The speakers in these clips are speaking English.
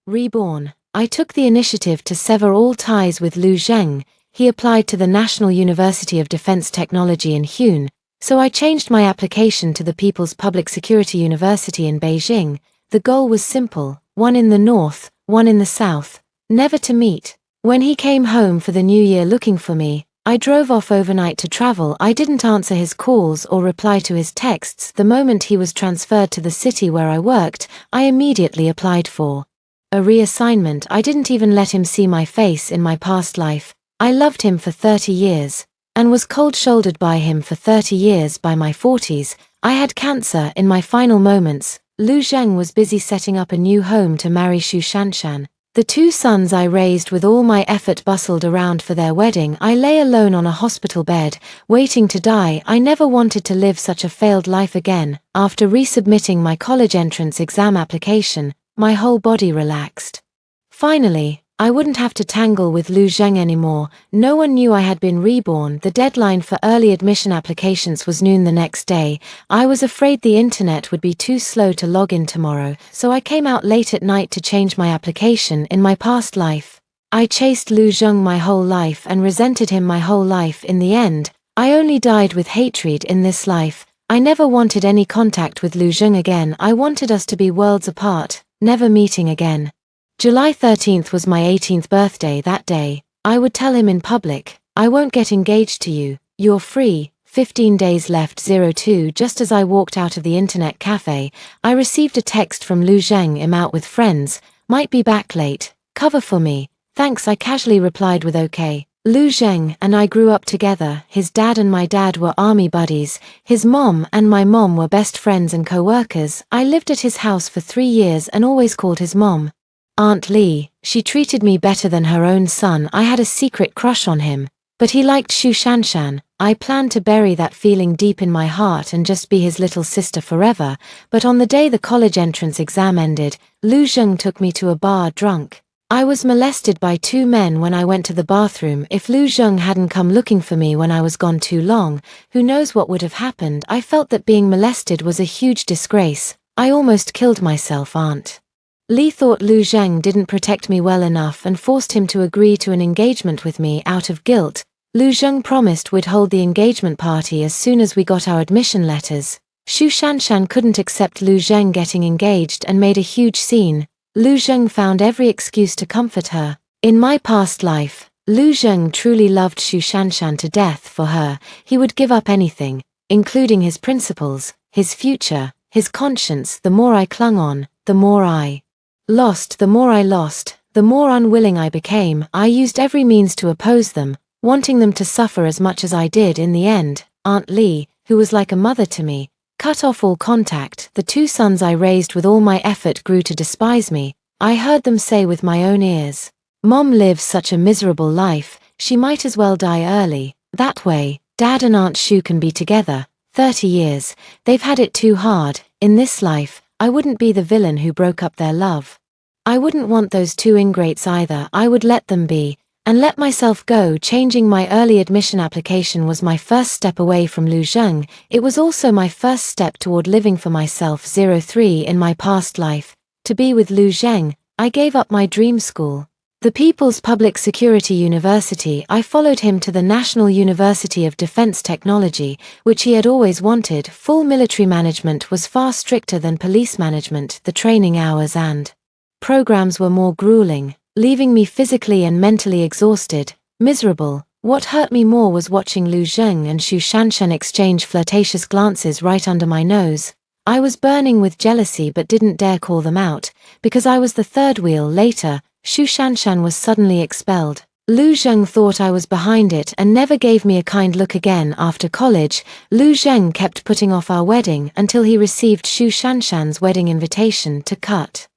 Reborn. I took the initiative to sever all ties with Lu Zheng. He applied to the National University of Defense Technology in Hune, so I changed my application to the People's Public Security University in Beijing. The goal was simple, one in the north, one in the south, never to meet. When he came home for the new year looking for me, I drove off overnight to travel. I didn't answer his calls or reply to his texts. The moment he was transferred to the city where I worked, I immediately applied for a reassignment. I didn't even let him see my face in my past life. I loved him for 30 years, and was cold-shouldered by him for 30 years. By my 40s, I had cancer. In my final moments, Lu Zheng was busy setting up a new home to marry Xu Shanshan. The two sons I raised with all my effort bustled around for their wedding. I lay alone on a hospital bed, waiting to die. I never wanted to live such a failed life again. After resubmitting my college entrance exam application, my whole body relaxed. Finally, I wouldn't have to tangle with Lu Zheng anymore. No one knew I had been reborn. The deadline for early admission applications was noon the next day. I was afraid the internet would be too slow to log in tomorrow, so I came out late at night to change my application. In my past life, I chased Lu Zheng my whole life and resented him my whole life. In the end, I only died with hatred. In this life, I never wanted any contact with Lu Zheng again. I wanted us to be worlds apart, never meeting again. July 13th was my 18th birthday. That day, I would tell him in public, I won't get engaged to you, you're free. 15 days left. 02. Just as I walked out of the internet cafe, I received a text from Lu Zheng. I'm out with friends, might be back late, cover for me. Thanks. I casually replied with okay. Lu Zheng and I grew up together. His dad and my dad were army buddies. His mom and my mom were best friends and co-workers. I lived at his house for 3 years and always called his mom Aunt Lee. She treated me better than her own son. I had a secret crush on him, but he liked Xu Shanshan. I planned to bury that feeling deep in my heart and just be his little sister forever. But on the day the college entrance exam ended, Lu Zheng took me to a bar drunk. I was molested by 2 men when I went to the bathroom. If Lu Zheng hadn't come looking for me when I was gone too long, who knows what would have happened. I felt that being molested was a huge disgrace. I almost killed myself. Aunt Lee thought Lu Zheng didn't protect me well enough and forced him to agree to an engagement with me out of guilt. Lu Zheng promised we'd hold the engagement party as soon as we got our admission letters. Xu Shanshan couldn't accept Lu Zheng getting engaged and made a huge scene. Lu Zheng found every excuse to comfort her. In my past life, Lu Zheng truly loved Xu Shanshan to death. For her, he would give up anything, including his principles, his future, his conscience. The more I clung on, the more I lost. The more I lost, the more unwilling I became. I used every means to oppose them, wanting them to suffer as much as I did. In the end, Aunt Lee, who was like a mother to me, cut off all contact. The 2 sons I raised with all my effort grew to despise me. I heard them say with my own ears, Mom lives such a miserable life, she might as well die early. That way, Dad and Aunt Xu can be together. 30 years, they've had it too hard. In this life, I wouldn't be the villain who broke up their love. I wouldn't want those 2 ingrates either. I would let them be, and let myself go. Changing my early admission application was my first step away from Lu Zheng. It was also my first step toward living for myself. 03. In my past life, to be with Lu Zheng, I gave up my dream school, the People's Public Security University. I followed him to the National University of Defense Technology, which he had always wanted. Full military management was far stricter than police management. The training hours and programs were more grueling, leaving me physically and mentally exhausted, miserable. What hurt me more was watching Lu Zheng and Xu Shanshan exchange flirtatious glances right under my nose. I was burning with jealousy but didn't dare call them out, because I was the third wheel. Later, Xu Shanshan was suddenly expelled. Lu Zheng thought I was behind it and never gave me a kind look again. After college, Lu Zheng kept putting off our wedding until he received Xu Shanshan's wedding invitation. To cut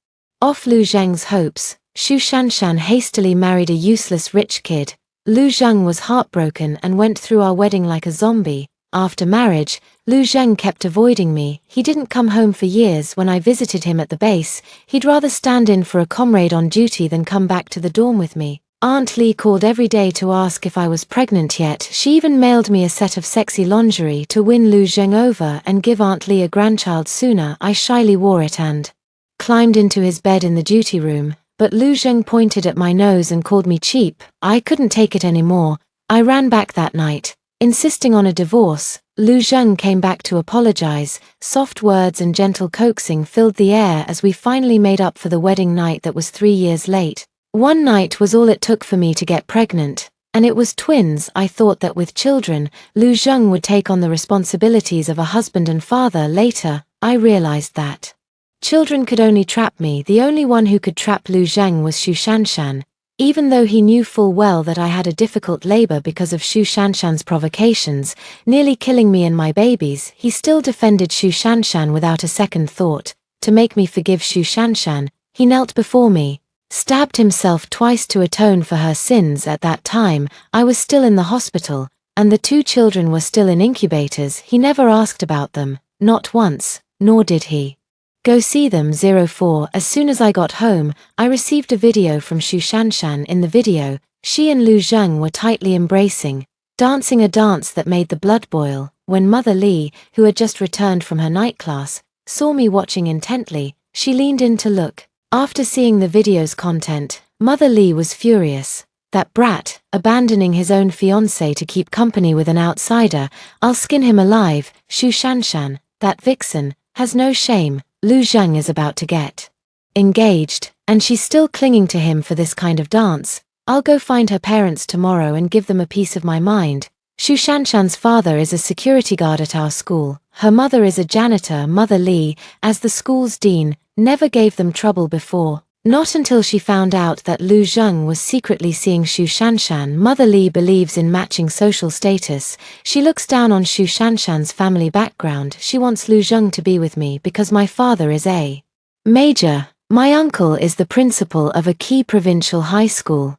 off Lu Zheng's hopes, Xu Shanshan hastily married a useless rich kid. Lu Zheng was heartbroken and went through our wedding like a zombie. After marriage, Lu Zheng kept avoiding me. He didn't come home for years. When I visited him at the base, he'd rather stand in for a comrade on duty than come back to the dorm with me. Aunt Lee called every day to ask if I was pregnant yet. She even mailed me a set of sexy lingerie to win Lu Zheng over and give Aunt Lee a grandchild sooner. I shyly wore it and climbed into his bed in the duty room, but Lu Zheng pointed at my nose and called me cheap. I couldn't take it anymore. I ran back that night, insisting on a divorce. Lu Zheng came back to apologize. Soft words and gentle coaxing filled the air as we finally made up for the wedding night that was 3 years late. One night was all it took for me to get pregnant, and it was twins. I thought that with children, Lu Zheng would take on the responsibilities of a husband and father. Later, I realized that children could only trap me. The only one who could trap Lu Zheng was Xu Shanshan. Even though he knew full well that I had a difficult labor because of Xu Shanshan's provocations, nearly killing me and my babies, he still defended Xu Shanshan without a second thought. To make me forgive Xu Shanshan, he knelt before me, stabbed himself twice to atone for her sins. At that time, I was still in the hospital, and the 2 children were still in incubators. He never asked about them, not once, nor did he go see them. 04 As soon as I got home, I received a video from Xu Shanshan. In the video, she and Lu Zheng were tightly embracing, dancing a dance that made the blood boil. When Mother Li, who had just returned from her night class, saw me watching intently, she leaned in to look. After seeing the video's content, Mother Li was furious. That brat, abandoning his own fiancée to keep company with an outsider. I'll skin him alive. Xu Shanshan, that vixen, has no shame. Lu Zheng is about to get engaged, and she's still clinging to him for this kind of dance. I'll go find her parents tomorrow and give them a piece of my mind. Xu Shanshan's father is a security guard at our school. Her mother is a janitor. Mother Li, as the school's dean, never gave them trouble before. Not until she found out that Lu Zheng was secretly seeing Xu Shanshan. Mother Li believes in matching social status. She looks down on Xu Shanshan's family background. She wants Lu Zheng to be with me because my father is a major. My uncle is the principal of a key provincial high school,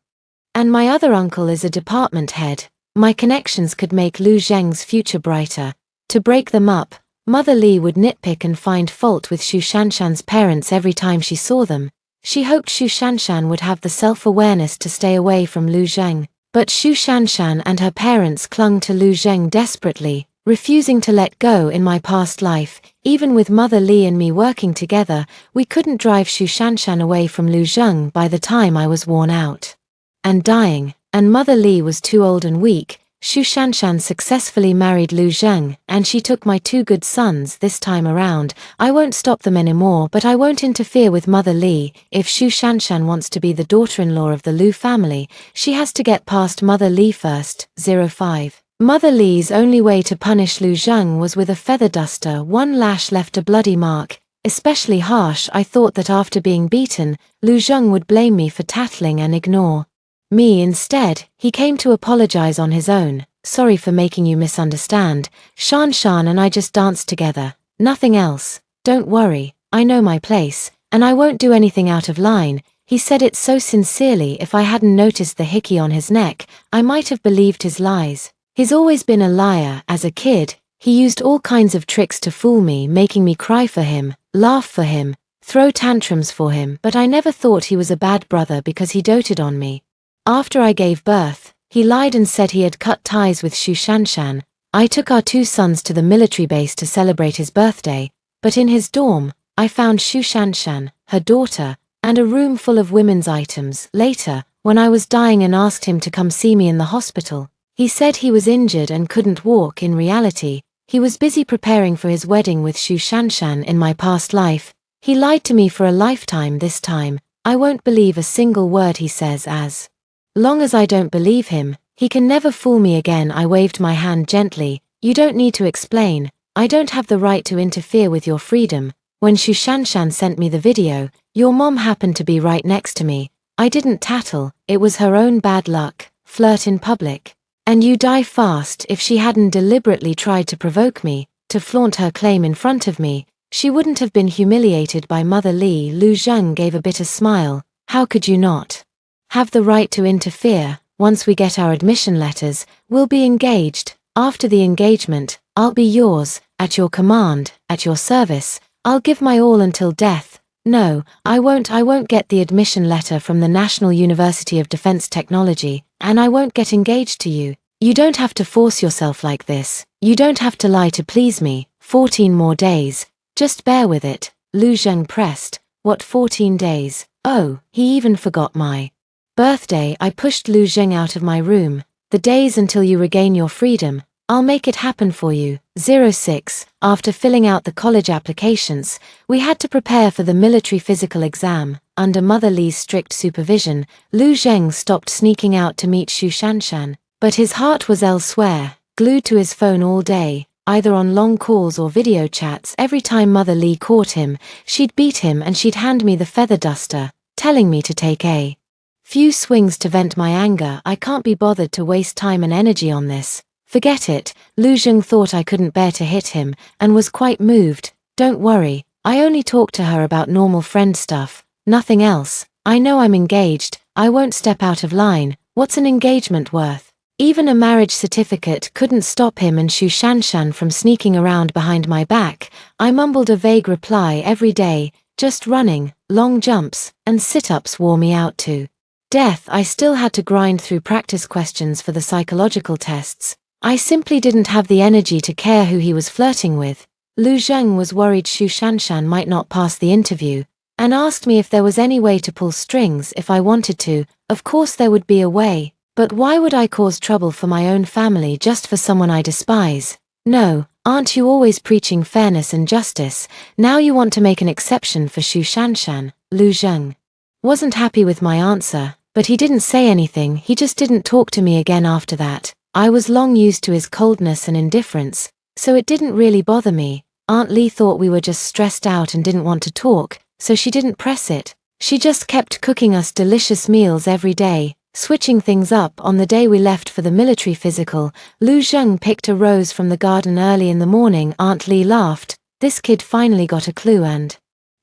and my other uncle is a department head. My connections could make Lu Zheng's future brighter. To break them up, Mother Li would nitpick and find fault with Xu Shanshan's parents every time she saw them. She hoped Xu Shanshan would have the self-awareness to stay away from Lu Zheng, but Xu Shanshan and her parents clung to Lu Zheng desperately, refusing to let go. In my past life, even with Mother Li and me working together, we couldn't drive Xu Shanshan away from Lu Zheng. By the time I was worn out and dying, and Mother Li was too old and weak, Xu Shanshan successfully married Lu Zheng, and she took my 2 good sons. This time around, I won't stop them anymore, but I won't interfere with Mother Li. If Xu Shanshan wants to be the daughter-in-law of the Lu family, she has to get past Mother Li first. 05 Mother Li's only way to punish Lu Zheng was with a feather duster. One lash left a bloody mark, especially harsh. I thought that after being beaten, Lu Zheng would blame me for tattling and ignore me. Instead, he came to apologize on his own. Sorry for making you misunderstand. Shanshan and I just danced together, nothing else. Don't worry, I know my place, and I won't do anything out of line. He said it so sincerely. If I hadn't noticed the hickey on his neck, I might have believed his lies. He's always been a liar. As a kid, he used all kinds of tricks to fool me, making me cry for him, laugh for him, throw tantrums for him, but I never thought he was a bad brother because he doted on me. After I gave birth, he lied and said he had cut ties with Xu Shanshan. I took our 2 sons to the military base to celebrate his birthday, but in his dorm, I found Xu Shanshan, her daughter, and a room full of women's items. Later, when I was dying and asked him to come see me in the hospital, he said he was injured and couldn't walk. In reality, he was busy preparing for his wedding with Xu Shanshan. In my past life, he lied to me for a lifetime. This time, I won't believe a single word he says. As long as I don't believe him, he can never fool me again. I waved my hand gently. You don't need to explain. I don't have the right to interfere with your freedom. When Xu Shanshan sent me the video, your mom happened to be right next to me. I didn't tattle. It was her own bad luck. Flirt in public, and you die fast. If she hadn't deliberately tried to provoke me, to flaunt her claim in front of me, she wouldn't have been humiliated by Mother Li. Lu Zheng gave a bitter smile. How could you not have the right to interfere? Once we get our admission letters, we'll be engaged. After the engagement, I'll be yours, at your command, at your service. I'll give my all until death. No, I won't get the admission letter from the National University of Defense Technology, and I won't get engaged to you. You don't have to force yourself like this. You don't have to lie to please me. 14 more days. Just bear with it. Lu Zheng pressed. What 14 days? Oh, he even forgot my birthday. I pushed Lu Zheng out of my room. The days until you regain your freedom, I'll make it happen for you. 06. After filling out the college applications, we had to prepare for the military physical exam. Under Mother Li's strict supervision, Lu Zheng stopped sneaking out to meet Xu Shanshan, but his heart was elsewhere, glued to his phone all day, either on long calls or video chats. Every time Mother Li caught him, she'd beat him and she'd hand me the feather duster, telling me to take a few swings to vent my anger. I can't be bothered to waste time and energy on this. Forget it. Lu Zheng thought I couldn't bear to hit him, and was quite moved. Don't worry, I only talked to her about normal friend stuff, nothing else. I know I'm engaged, I won't step out of line. What's an engagement worth? Even a marriage certificate couldn't stop him and Xu Shanshan from sneaking around behind my back. I mumbled a vague reply every day, just running, long jumps, and sit-ups wore me out to death. I still had to grind through practice questions for the psychological tests. I simply didn't have the energy to care who he was flirting with. Lu Zheng was worried Xu Shanshan might not pass the interview, and asked me if there was any way to pull strings if I wanted to. Of course there would be a way, but why would I cause trouble for my own family just for someone I despise? No, aren't you always preaching fairness and justice? Now you want to make an exception for Xu Shanshan. Lu Zheng wasn't happy with my answer, but he didn't say anything. He just didn't talk to me again after that. I was long used to his coldness and indifference, so it didn't really bother me. Aunt Li thought we were just stressed out and didn't want to talk, so she didn't press it. She just kept cooking us delicious meals every day, switching things up. On the day we left for the military physical, Lu Zheng picked a rose from the garden early in the morning. Aunt Li laughed. This kid finally got a clue and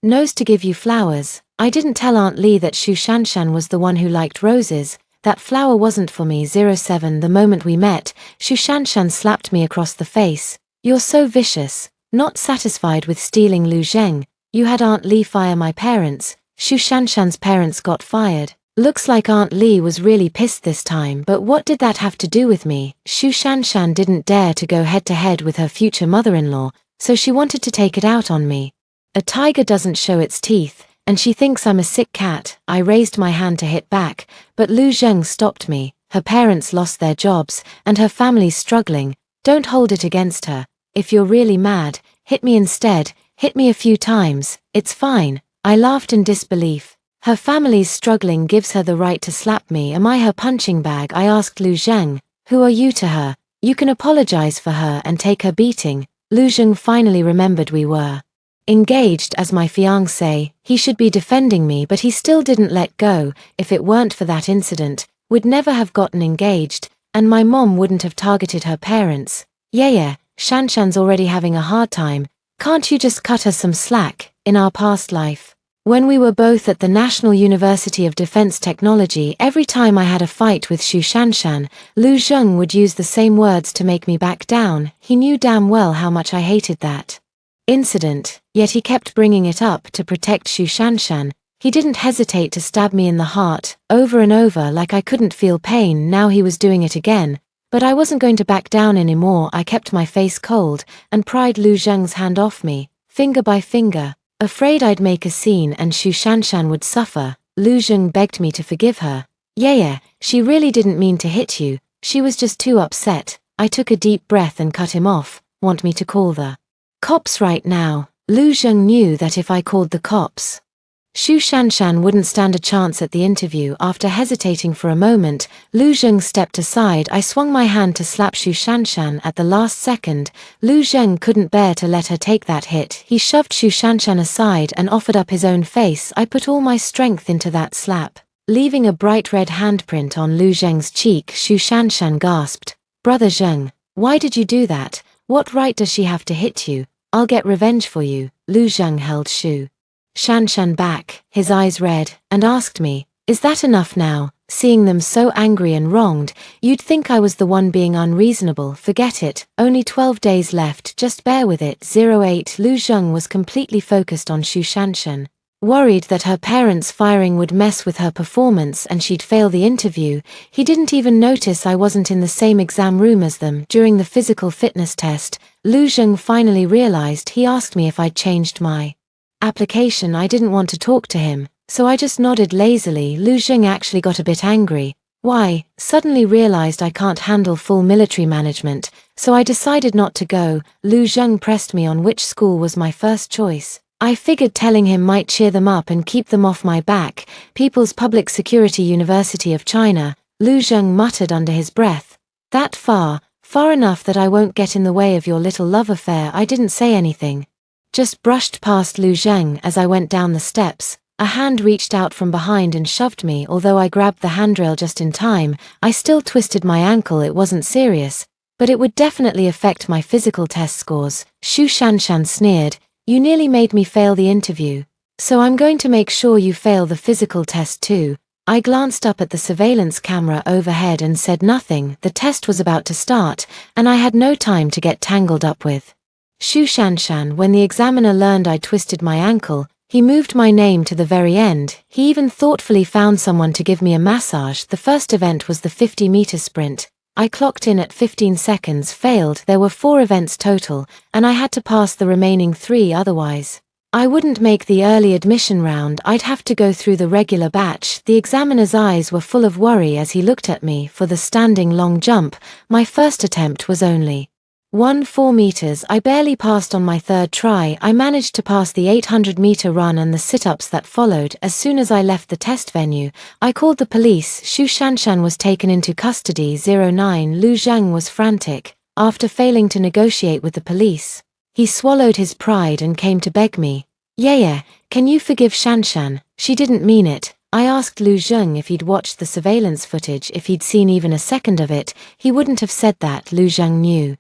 knows to give you flowers. I didn't tell Aunt Li that Xu Shanshan was the one who liked roses. That flower wasn't for me. 07. The moment we met, Xu Shanshan slapped me across the face. You're so vicious. Not satisfied with stealing Lu Zheng, you had Aunt Li fire my parents. Xu Shanshan's parents got fired. Looks like Aunt Li was really pissed this time, but what did that have to do with me? Xu Shanshan didn't dare to go head-to-head with her future mother-in-law, so she wanted to take it out on me. A tiger doesn't show its teeth, and she thinks I'm a sick cat. I raised my hand to hit back, but Lu Zheng stopped me. Her parents lost their jobs, and her family's struggling. Don't hold it against her. If you're really mad, hit me instead. Hit me a few times. It's fine. I laughed in disbelief. Her family's struggling gives her the right to slap me. Am I her punching bag? I asked Lu Zheng. Who are you to her? You can apologize for her and take her beating. Lu Zheng finally remembered we were engaged as my fiancé. He should be defending me, but he still didn't let go. If it weren't for that incident, we'd never have gotten engaged, and my mom wouldn't have targeted her parents. Yeah, Shanshan's already having a hard time. Can't you just cut her some slack? In our past life, when we were both at the National University of Defense Technology, every time I had a fight with Xu Shanshan, Lu Zheng would use the same words to make me back down. He knew damn well how much I hated that incident, yet he kept bringing it up to protect Xu Shanshan. He didn't hesitate to stab me in the heart, over and over, like I couldn't feel pain. Now he was doing it again, but I wasn't going to back down anymore. I kept my face cold, and pried Lu Zheng's hand off me, finger by finger, afraid I'd make a scene and Xu Shanshan would suffer. Lu Zheng begged me to forgive her. Yeah, she really didn't mean to hit you, she was just too upset. I took a deep breath and cut him off. Want me to call the cops right now? Lu Zheng knew that if I called the cops, Xu Shanshan wouldn't stand a chance at the interview. After hesitating for a moment, Lu Zheng stepped aside. I swung my hand to slap Xu Shanshan at the last second. Lu Zheng couldn't bear to let her take that hit. He shoved Xu Shanshan aside and offered up his own face. I put all my strength into that slap, leaving a bright red handprint on Lu Zheng's cheek. Xu Shanshan gasped. Brother Zheng, why did you do that? What right does she have to hit you? I'll get revenge for you. Lu Zheng held Xu Shanshan back, his eyes red, and asked me, is that enough now? Seeing them so angry and wronged, you'd think I was the one being unreasonable. Forget it, only 12 days left, just bear with it. 08. Lu Zheng was completely focused on Xu Shanshan, worried that her parents' firing would mess with her performance and she'd fail the interview. He didn't even notice I wasn't in the same exam room as them. During the physical fitness test, Lu Zheng finally realized. He asked me if I'd changed my application. I didn't want to talk to him, So I just nodded lazily. Lu Zheng actually got a bit angry. Why? Suddenly realized I can't handle full military management, so I decided not to go. Lu Zheng pressed me on which school was my first choice. I figured telling him might cheer them up and keep them off my back. People's Public Security University of China, Lu Zheng muttered under his breath. That far enough that I won't get in the way of your little love affair. I didn't say anything. Just brushed past Lu Zheng as I went down the steps. A hand reached out from behind and shoved me. Although I grabbed the handrail just in time, I still twisted my ankle. It wasn't serious, but it would definitely affect my physical test scores. Xu Shanshan sneered. You nearly made me fail the interview. So I'm going to make sure you fail the physical test too. I glanced up at the surveillance camera overhead and said nothing. The test was about to start, and I had no time to get tangled up with Xu Shanshan. When the examiner learned I twisted my ankle, he moved my name to the very end. He even thoughtfully found someone to give me a massage. The first event was the 50-meter sprint. I clocked in at 15 seconds, failed. There were 4 events total, and I had to pass the remaining 3, otherwise I wouldn't make the early admission round. I'd have to go through the regular batch. The examiner's eyes were full of worry as he looked at me. For the standing long jump, my first attempt was only 4 meters. I barely passed on my third try. I managed to pass the 800-meter run and the sit-ups that followed. As soon as I left the test venue, I called the police. Xu Shanshan was taken into custody. 09 Lu Zheng was frantic. After failing to negotiate with the police, he swallowed his pride and came to beg me. Yeah, can you forgive Shanshan? She didn't mean it. I asked Lu Zheng if he'd watched the surveillance footage. If he'd seen even a second of it, he wouldn't have said that. Lu Zheng knew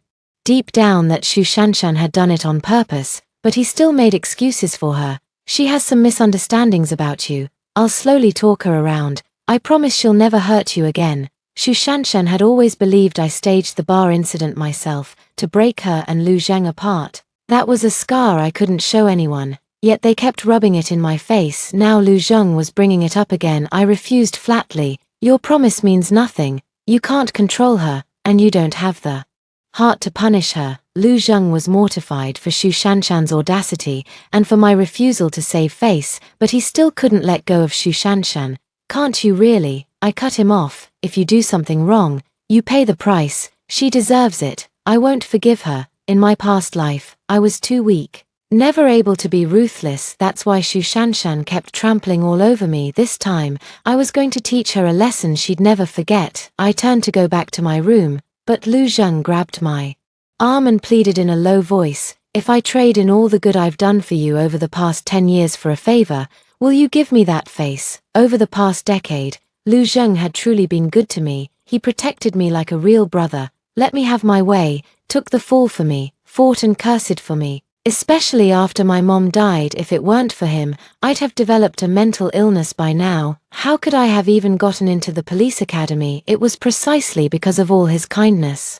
deep down that Xu Shanshan had done it on purpose, but he still made excuses for her. She has some misunderstandings about you. I'll slowly talk her around. I promise she'll never hurt you again. Xu Shanshan had always believed I staged the bar incident myself, to break her and Lu Zheng apart. That was a scar I couldn't show anyone, yet they kept rubbing it in my face. Now Lu Zheng was bringing it up again. I refused flatly. Your promise means nothing. You can't control her, and you don't have the heart to punish her. Lu Zheng was mortified for Xu Shanshan's audacity and for my refusal to save face, but he still couldn't let go of Xu Shanshan. Can't you really? I cut him off. If you do something wrong, you pay the price. She deserves it. I won't forgive her. In my past life, I was too weak, never able to be ruthless. That's why Xu Shanshan kept trampling all over me. This time, I was going to teach her a lesson she'd never forget. I turned to go back to my room, but Lu Zheng grabbed my arm and pleaded in a low voice, if I trade in all the good I've done for you over the past 10 years for a favor, will you give me that face? Over the past decade, Lu Zheng had truly been good to me. He protected me like a real brother, let me have my way, took the fall for me, fought and cursed for me. Especially after my mom died. If it weren't for him, I'd have developed a mental illness by now. How could I have even gotten into the police academy? It was precisely because of all his kindness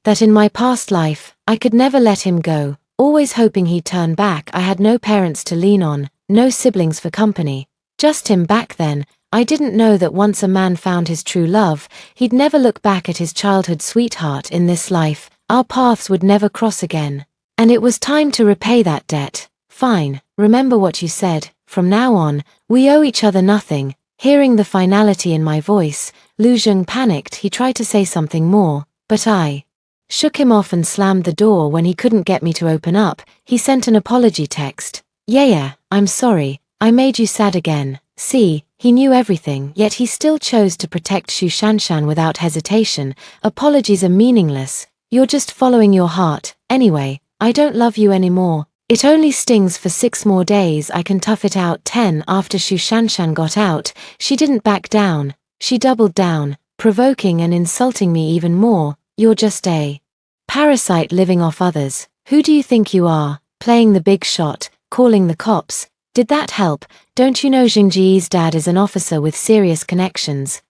that in my past life, I could never let him go, always hoping he'd turn back. I had no parents to lean on, no siblings for company, just him. Back then, I didn't know that once a man found his true love, he'd never look back at his childhood sweetheart. In this life, our paths would never cross again. And it was time to repay that debt. Fine, remember what you said. From now on, we owe each other nothing. Hearing the finality in my voice, Lu Zheng panicked. He tried to say something more, but I shook him off and slammed the door. When he couldn't get me to open up, he sent an apology text. Yeah, I'm sorry. I made you sad again. See, he knew everything, yet he still chose to protect Xu Shanshan without hesitation. Apologies are meaningless. You're just following your heart. Anyway, I don't love you anymore. It only stings for 6 more days. I can tough it out. 10 After Xu Shanshan got out, she didn't back down. She doubled down, provoking and insulting me even more. You're just a parasite living off others. Who do you think you are? Playing the big shot, calling the cops. Did that help? Don't you know Zhengji's dad is an officer with serious connections?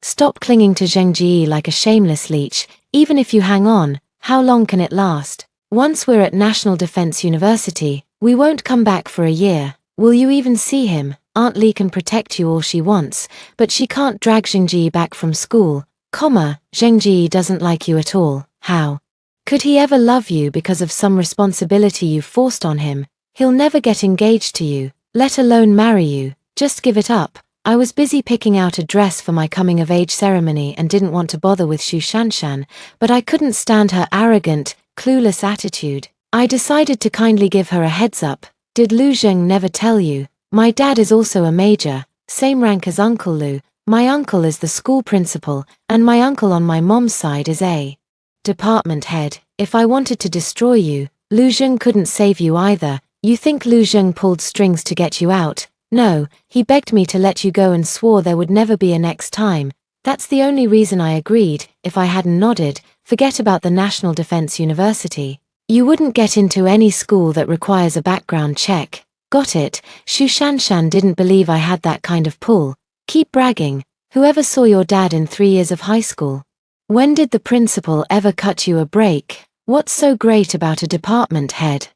Stop clinging to Zhengji like a shameless leech. Even if you hang on, how long can it last? Once we're at National Defense University, we won't come back for a year. Will you even see him? Aunt Li can protect you all she wants, but she can't drag Zhengji back from school. Zhengji doesn't like you at all. How could he ever love you because of some responsibility you've forced on him? He'll never get engaged to you, let alone marry you. Just give it up. I was busy picking out a dress for my coming-of-age ceremony and didn't want to bother with Xu Shanshan, but I couldn't stand her arrogant, clueless attitude. I decided to kindly give her a heads up. Did Lu Zheng never tell you? My dad is also a major, same rank as Uncle Lu. My uncle is the school principal, and my uncle on my mom's side is a department head. If I wanted to destroy you, Lu Zheng couldn't save you either. You think Lu Zheng pulled strings to get you out? No, he begged me to let you go and swore there would never be a next time. That's the only reason I agreed. If I hadn't nodded, forget about the National Defense University. You wouldn't get into any school that requires a background check. Got it? Xu Shanshan didn't believe I had that kind of pull. Keep bragging. Whoever saw your dad in 3 years of high school? When did the principal ever cut you a break? What's so great about a department head?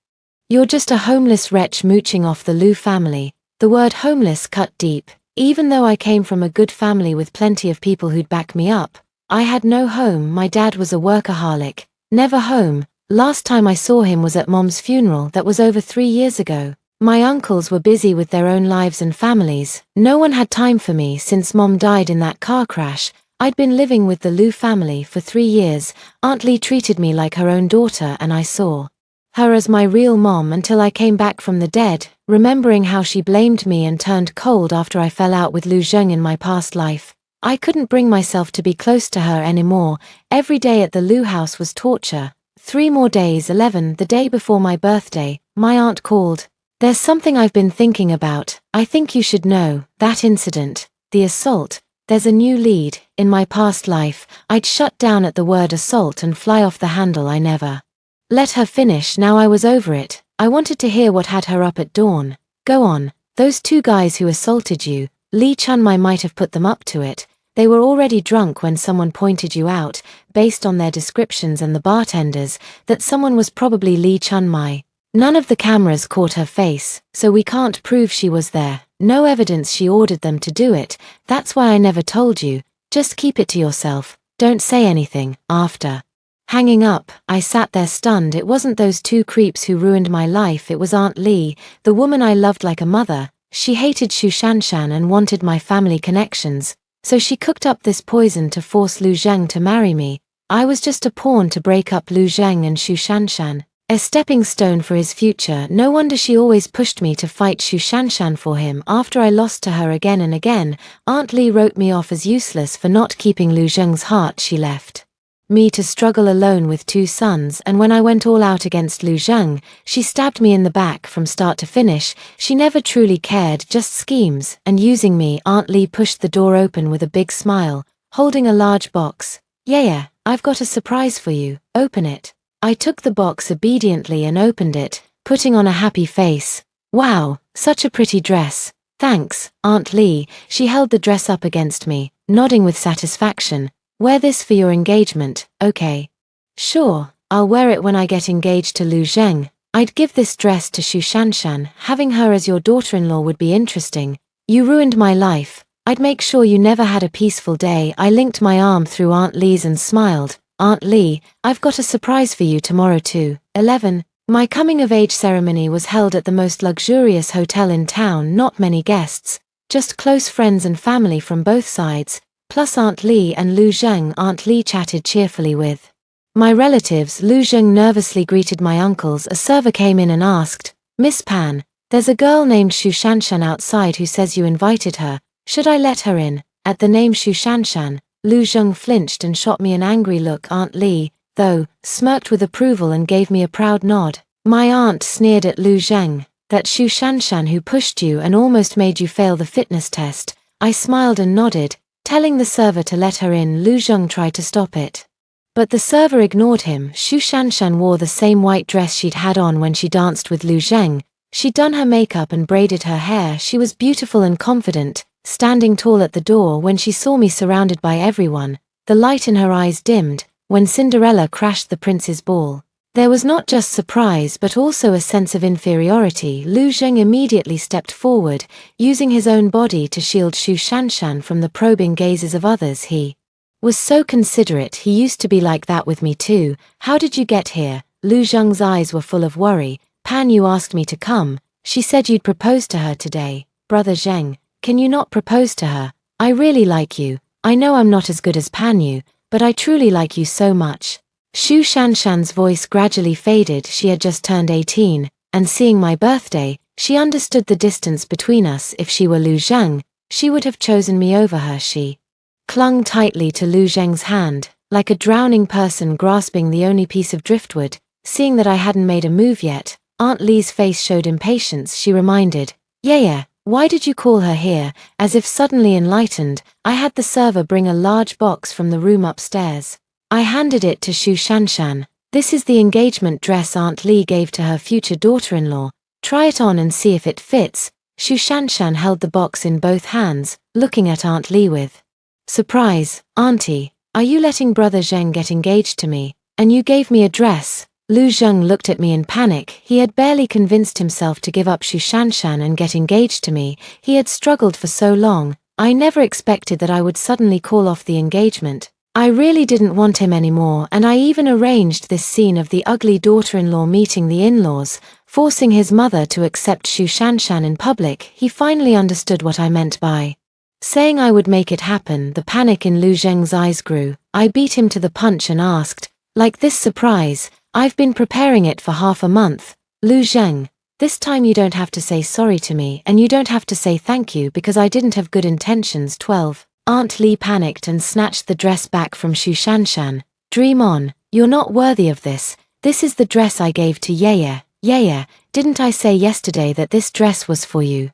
You're just a homeless wretch mooching off the Lu family. The word homeless cut deep. Even though I came from a good family with plenty of people who'd back me up, I had no home. My dad was a workaholic. Never home. Last time I saw him was at Mom's funeral that was over 3 years ago. My uncles were busy with their own lives and families. No one had time for me since Mom died in that car crash. I'd been living with the Lu family for 3 years. Aunt Li treated me like her own daughter and I saw her as my real mom until I came back from the dead, remembering how she blamed me and turned cold after I fell out with Lu Zheng in my past life. I couldn't bring myself to be close to her anymore. Every day at the Lu house was torture. 3 more days, 11, the day before my birthday, my aunt called. There's something I've been thinking about. I think you should know. That incident, the assault. There's a new lead. In my past life, I'd shut down at the word assault and fly off the handle. I never let her finish. Now I was over it. I wanted to hear what had her up at dawn. Go on. Those 2 guys who assaulted you, Li Chunmai might have put them up to it. They were already drunk when someone pointed you out, based on their descriptions and the bartenders, that someone was probably Li Chunmai. None of the cameras caught her face, so we can't prove she was there. No evidence she ordered them to do it. That's why I never told you. Just keep it to yourself. Don't say anything. After hanging up, I sat there stunned. It wasn't those 2 creeps who ruined my life. It was Aunt Li, the woman I loved like a mother. She hated Xu Shanshan and wanted my family connections, so she cooked up this poison to force Lu Zheng to marry me. I was just a pawn to break up Lu Zheng and Xu Shanshan. A stepping stone for his future. No wonder she always pushed me to fight Xu Shanshan for him. After I lost to her again and again, Aunt Li wrote me off as useless for not keeping Lu Zheng's heart. She left me to struggle alone with 2 sons, and when I went all out against Lu Zheng, she stabbed me in the back from start to finish. She never truly cared, just schemes, and using me. Aunt Li pushed the door open with a big smile, holding a large box. Yeah, I've got a surprise for you. Open it. I took the box obediently and opened it, putting on a happy face. Wow, such a pretty dress. Thanks, Aunt Li. She held the dress up against me, nodding with satisfaction. Wear this for your engagement, okay? Sure, I'll wear it when I get engaged to Lu Zheng. I'd give this dress to Xu Shanshan. Having her as your daughter-in-law would be interesting. You ruined my life. I'd make sure you never had a peaceful day. I linked my arm through Aunt Li's and smiled. Aunt Li, I've got a surprise for you tomorrow too. 11. My coming-of-age ceremony was held at the most luxurious hotel in town. Not many guests, just close friends and family from both sides, plus Aunt Li and Lu Zheng. Aunt Li chatted cheerfully with my relatives. Lu Zheng nervously greeted my uncles. A server came in and asked, Miss Pan, there's a girl named Xu Shanshan outside who says you invited her. Should I let her in? At the name Xu Shanshan, Lu Zheng flinched and shot me an angry look. Aunt Li, though, smirked with approval and gave me a proud nod. My aunt sneered at Lu Zheng. That Xu Shanshan who pushed you and almost made you fail the fitness test. I smiled and nodded, telling the server to let her in. Lu Zheng tried to stop it, but the server ignored him. Xu Shanshan wore the same white dress she'd had on when she danced with Lu Zheng. She'd done her makeup and braided her hair. She was beautiful and confident, standing tall at the door. When she saw me surrounded by everyone, the light in her eyes dimmed. When Cinderella crashed the prince's ball, there was not just surprise but also a sense of inferiority. Lu Zheng immediately stepped forward, using his own body to shield Xu Shanshan from the probing gazes of others. He was so considerate. He used to be like that with me too. How did you get here? Lu Zheng's eyes were full of worry. Pan, you asked me to come. She said you'd propose to her today. Brother Zheng, can you not propose to her? I really like you. I know I'm not as good as Panyu, but I truly like you so much. Xu Shanshan's voice gradually faded. She had just turned 18, and seeing my birthday, she understood the distance between us. If she were Lu Zheng, she would have chosen me over her. She clung tightly to Lu Zheng's hand, like a drowning person grasping the only piece of driftwood. Seeing that I hadn't made a move yet, Aunt Li's face showed impatience. She reminded, "Yeah, why did you call her here?" As if suddenly enlightened, I had the server bring a large box from the room upstairs. I handed it to Xu Shanshan. "This is the engagement dress Aunt Li gave to her future daughter-in-law. Try it on and see if it fits." Xu Shanshan held the box in both hands, looking at Aunt Li with surprise. "Auntie, are you letting Brother Zheng get engaged to me? And you gave me a dress?" Lu Zheng looked at me in panic. He had barely convinced himself to give up Xu Shanshan and get engaged to me. He had struggled for so long. I never expected that I would suddenly call off the engagement. I really didn't want him anymore, and I even arranged this scene of the ugly daughter-in-law meeting the in-laws, forcing his mother to accept Xu Shanshan in public. He finally understood what I meant by saying I would make it happen. The panic in Lu Zheng's eyes grew. I beat him to the punch and asked, "Like this surprise? I've been preparing it for half a month." "Lu Zheng, this time you don't have to say sorry to me, and you don't have to say thank you because I didn't have good intentions." 12. Aunt Li panicked and snatched the dress back from Xu Shanshan. "Dream on, you're not worthy of this. This is the dress I gave to Yeye. Yeye, didn't I say yesterday that this dress was for you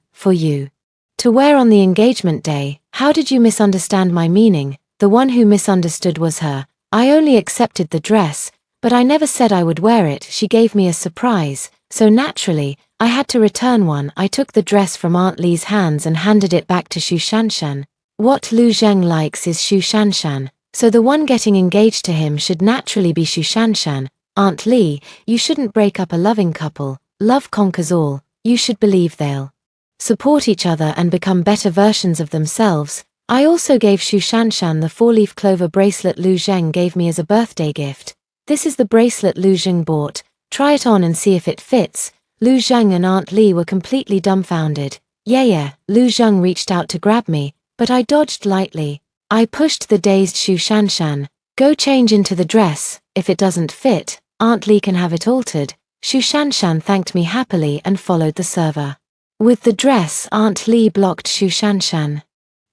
to wear on the engagement day? How did you misunderstand my meaning?" The one who misunderstood was her. I only accepted the dress, but I never said I would wear it. She gave me a surprise, so naturally, I had to return one. I took the dress from Aunt Li's hands and handed it back to Xu Shanshan. What Lu Zheng likes is Xu Shanshan, so the one getting engaged to him should naturally be Xu Shanshan. "Aunt Li, you shouldn't break up a loving couple. Love conquers all. You should believe they'll support each other and become better versions of themselves." I also gave Xu Shanshan the 4-leaf clover bracelet Lu Zheng gave me as a birthday gift. "This is the bracelet Lu Zheng bought. Try it on and see if it fits." Lu Zheng and Aunt Li were completely dumbfounded. "Yeah." Lu Zheng reached out to grab me, but I dodged lightly. I pushed the dazed Xu Shanshan. "Go change into the dress. If it doesn't fit, Aunt Li can have it altered." Xu Shanshan thanked me happily and followed the server. With the dress, Aunt Li blocked Xu Shanshan.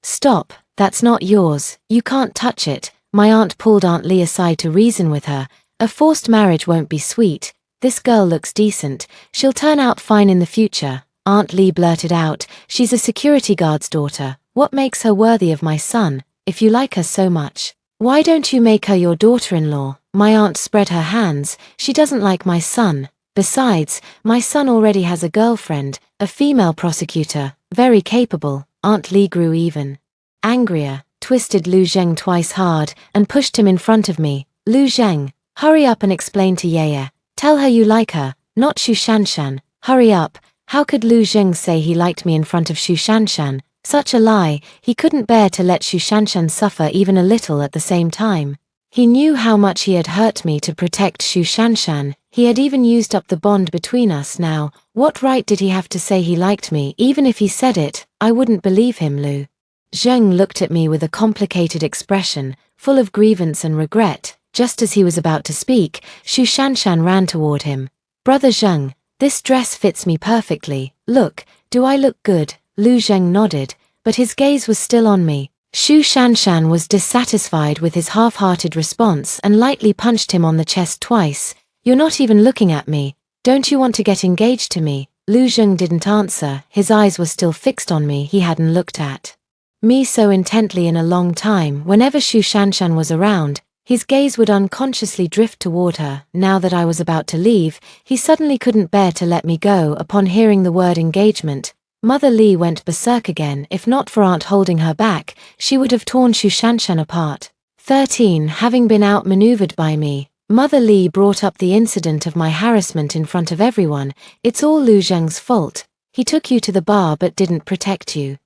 "Stop, that's not yours. You can't touch it." My aunt pulled Aunt Li aside to reason with her. "A forced marriage won't be sweet. This girl looks decent. She'll turn out fine in the future." Aunt Li blurted out, "She's a security guard's daughter. What makes her worthy of my son? If you like her so much, why don't you make her your daughter-in-law?" My aunt spread her hands. "She doesn't like my son. Besides, my son already has a girlfriend, a female prosecutor, very capable." Aunt Li grew even angrier, twisted Lu Zheng twice hard, and pushed him in front of me. "Lu Zheng, hurry up and explain to Yeye. Tell her you like her, not Xu Shanshan. Hurry up." How could Lu Zheng say he liked me in front of Xu Shanshan? Such a lie. He couldn't bear to let Xu Shanshan suffer even a little at the same time. He knew how much he had hurt me to protect Xu Shanshan. He had even used up the bond between us now. What right did he have to say he liked me? Even if he said it, I wouldn't believe him. Lu Zheng looked at me with a complicated expression, full of grievance and regret. Just as he was about to speak, Xu Shanshan ran toward him. "Brother Zheng, this dress fits me perfectly. Look, do I look good?" Lu Zheng nodded, but his gaze was still on me. Xu Shanshan was dissatisfied with his half-hearted response and lightly punched him on the chest twice. "You're not even looking at me. Don't you want to get engaged to me?" Lu Zheng didn't answer. His eyes were still fixed on me. He hadn't looked at me so intently in a long time. Whenever Xu Shanshan was around, his gaze would unconsciously drift toward her. Now that I was about to leave, he suddenly couldn't bear to let me go. Upon hearing the word engagement, Mother Li went berserk again. If not for Aunt holding her back, she would have torn Xu Shanshan apart. 13. Having been outmaneuvered by me, Mother Li brought up the incident of my harassment in front of everyone. "It's all Lu Zheng's fault. He took you to the bar but didn't protect you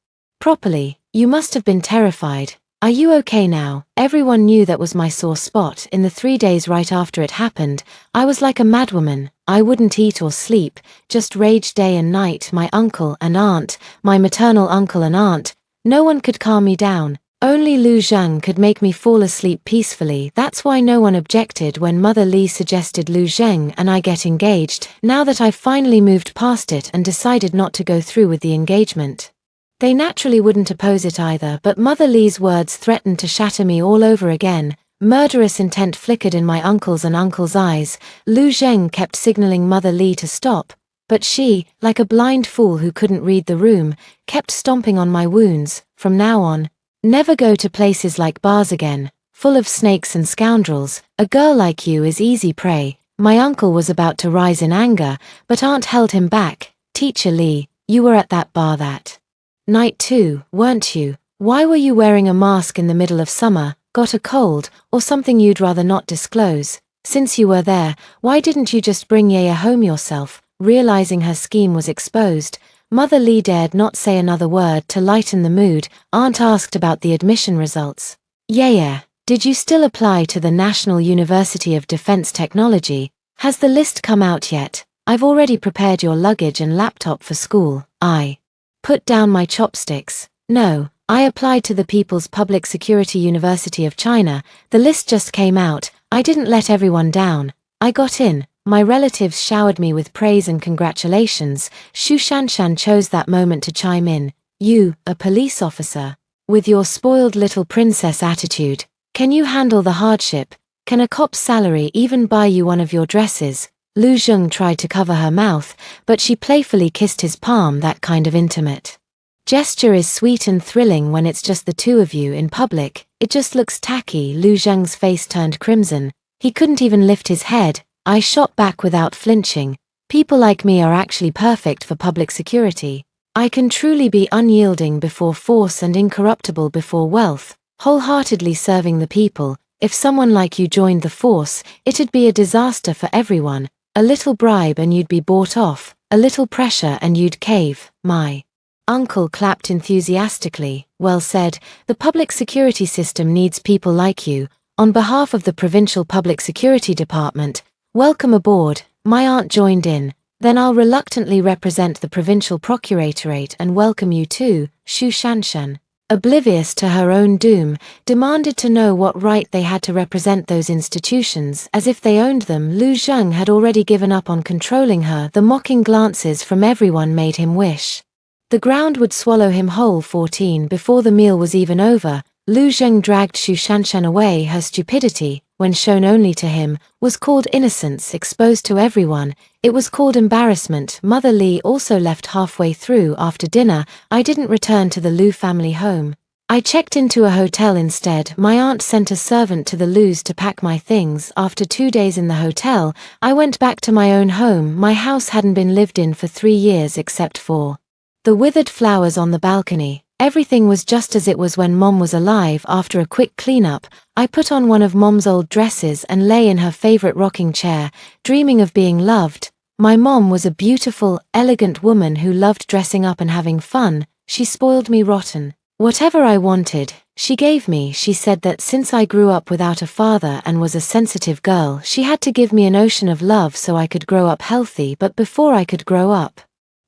properly. You must have been terrified. Are you okay now?" Everyone knew that was my sore spot. In the 3 days right after it happened, I was like a madwoman. I wouldn't eat or sleep, just rage day and night. My uncle and aunt, my maternal uncle and aunt, no one could calm me down. Only Lu Zheng could make me fall asleep peacefully. That's why no one objected when Mother Li suggested Lu Zheng and I get engaged, now that I've finally moved past it and decided not to go through with the engagement. They naturally wouldn't oppose it either, but Mother Li's words threatened to shatter me all over again. Murderous intent flickered in my uncle's and uncle's eyes. Lu Zheng kept signaling Mother Li to stop, but she, like a blind fool who couldn't read the room, kept stomping on my wounds. From now on, never go to places like bars again, full of snakes and scoundrels. A girl like you is easy prey. My uncle was about to rise in anger, but Aunt held him back. Teacher Li, you were at that bar that night too, weren't you? Why were you wearing a mask in the middle of summer? Got a cold, or something you'd rather not disclose? Since you were there, why didn't you just bring Yaya home yourself? Realizing her scheme was exposed, Mother Li dared not say another word. To lighten the mood, Aunt asked about the admission results. Yaya, did you still apply to the National University of Defense Technology? Has the list come out yet? I've already prepared your luggage and laptop for school. I put down my chopsticks. No, I applied to the People's Public Security University of China. The list just came out. I didn't let everyone down. I got in. My relatives showered me with praise and congratulations. Xu Shanshan chose that moment to chime in. You, a police officer, with your spoiled little princess attitude, can you handle the hardship? Can a cop's salary even buy you one of your dresses? Lu Zheng tried to cover her mouth, but she playfully kissed his palm. That kind of intimate gesture is sweet and thrilling when it's just the two of you in public. It just looks tacky. Lu Zheng's face turned crimson. He couldn't even lift his head. I shot back without flinching. People like me are actually perfect for public security. I can truly be unyielding before force and incorruptible before wealth, wholeheartedly serving the people. If someone like you joined the force, it'd be a disaster for everyone. A little bribe and you'd be bought off, a little pressure and you'd cave. My uncle clapped enthusiastically. Well said. The public security system needs people like you. On behalf of the Provincial Public Security Department, welcome aboard. My aunt joined in. Then I'll reluctantly represent the Provincial Procuratorate and welcome you too. Xu Shanshan, oblivious to her own doom, demanded to know what right they had to represent those institutions as if they owned them. Lu Zheng had already given up on controlling her. The mocking glances from everyone made him wish the ground would swallow him whole. 14 Before the meal was even over, Lu Zheng dragged Xu Shanshan away. Her stupidity, when shown only to him, was called innocence. Exposed to everyone, it was called embarrassment. Mother Li also left halfway through. After dinner, I didn't return to the Lu family home. I checked into a hotel instead. My aunt sent a servant to the Lu's to pack my things. After 2 days in the hotel, I went back to my own home. My house hadn't been lived in for 3 years except for the withered flowers on the balcony. Everything was just as it was when Mom was alive. After a quick cleanup, I put on one of Mom's old dresses and lay in her favorite rocking chair, dreaming of being loved. My mom was a beautiful, elegant woman who loved dressing up and having fun. She spoiled me rotten. Whatever I wanted, she gave me. She said that since I grew up without a father and was a sensitive girl, she had to give me an ocean of love so I could grow up healthy. But before I could grow up,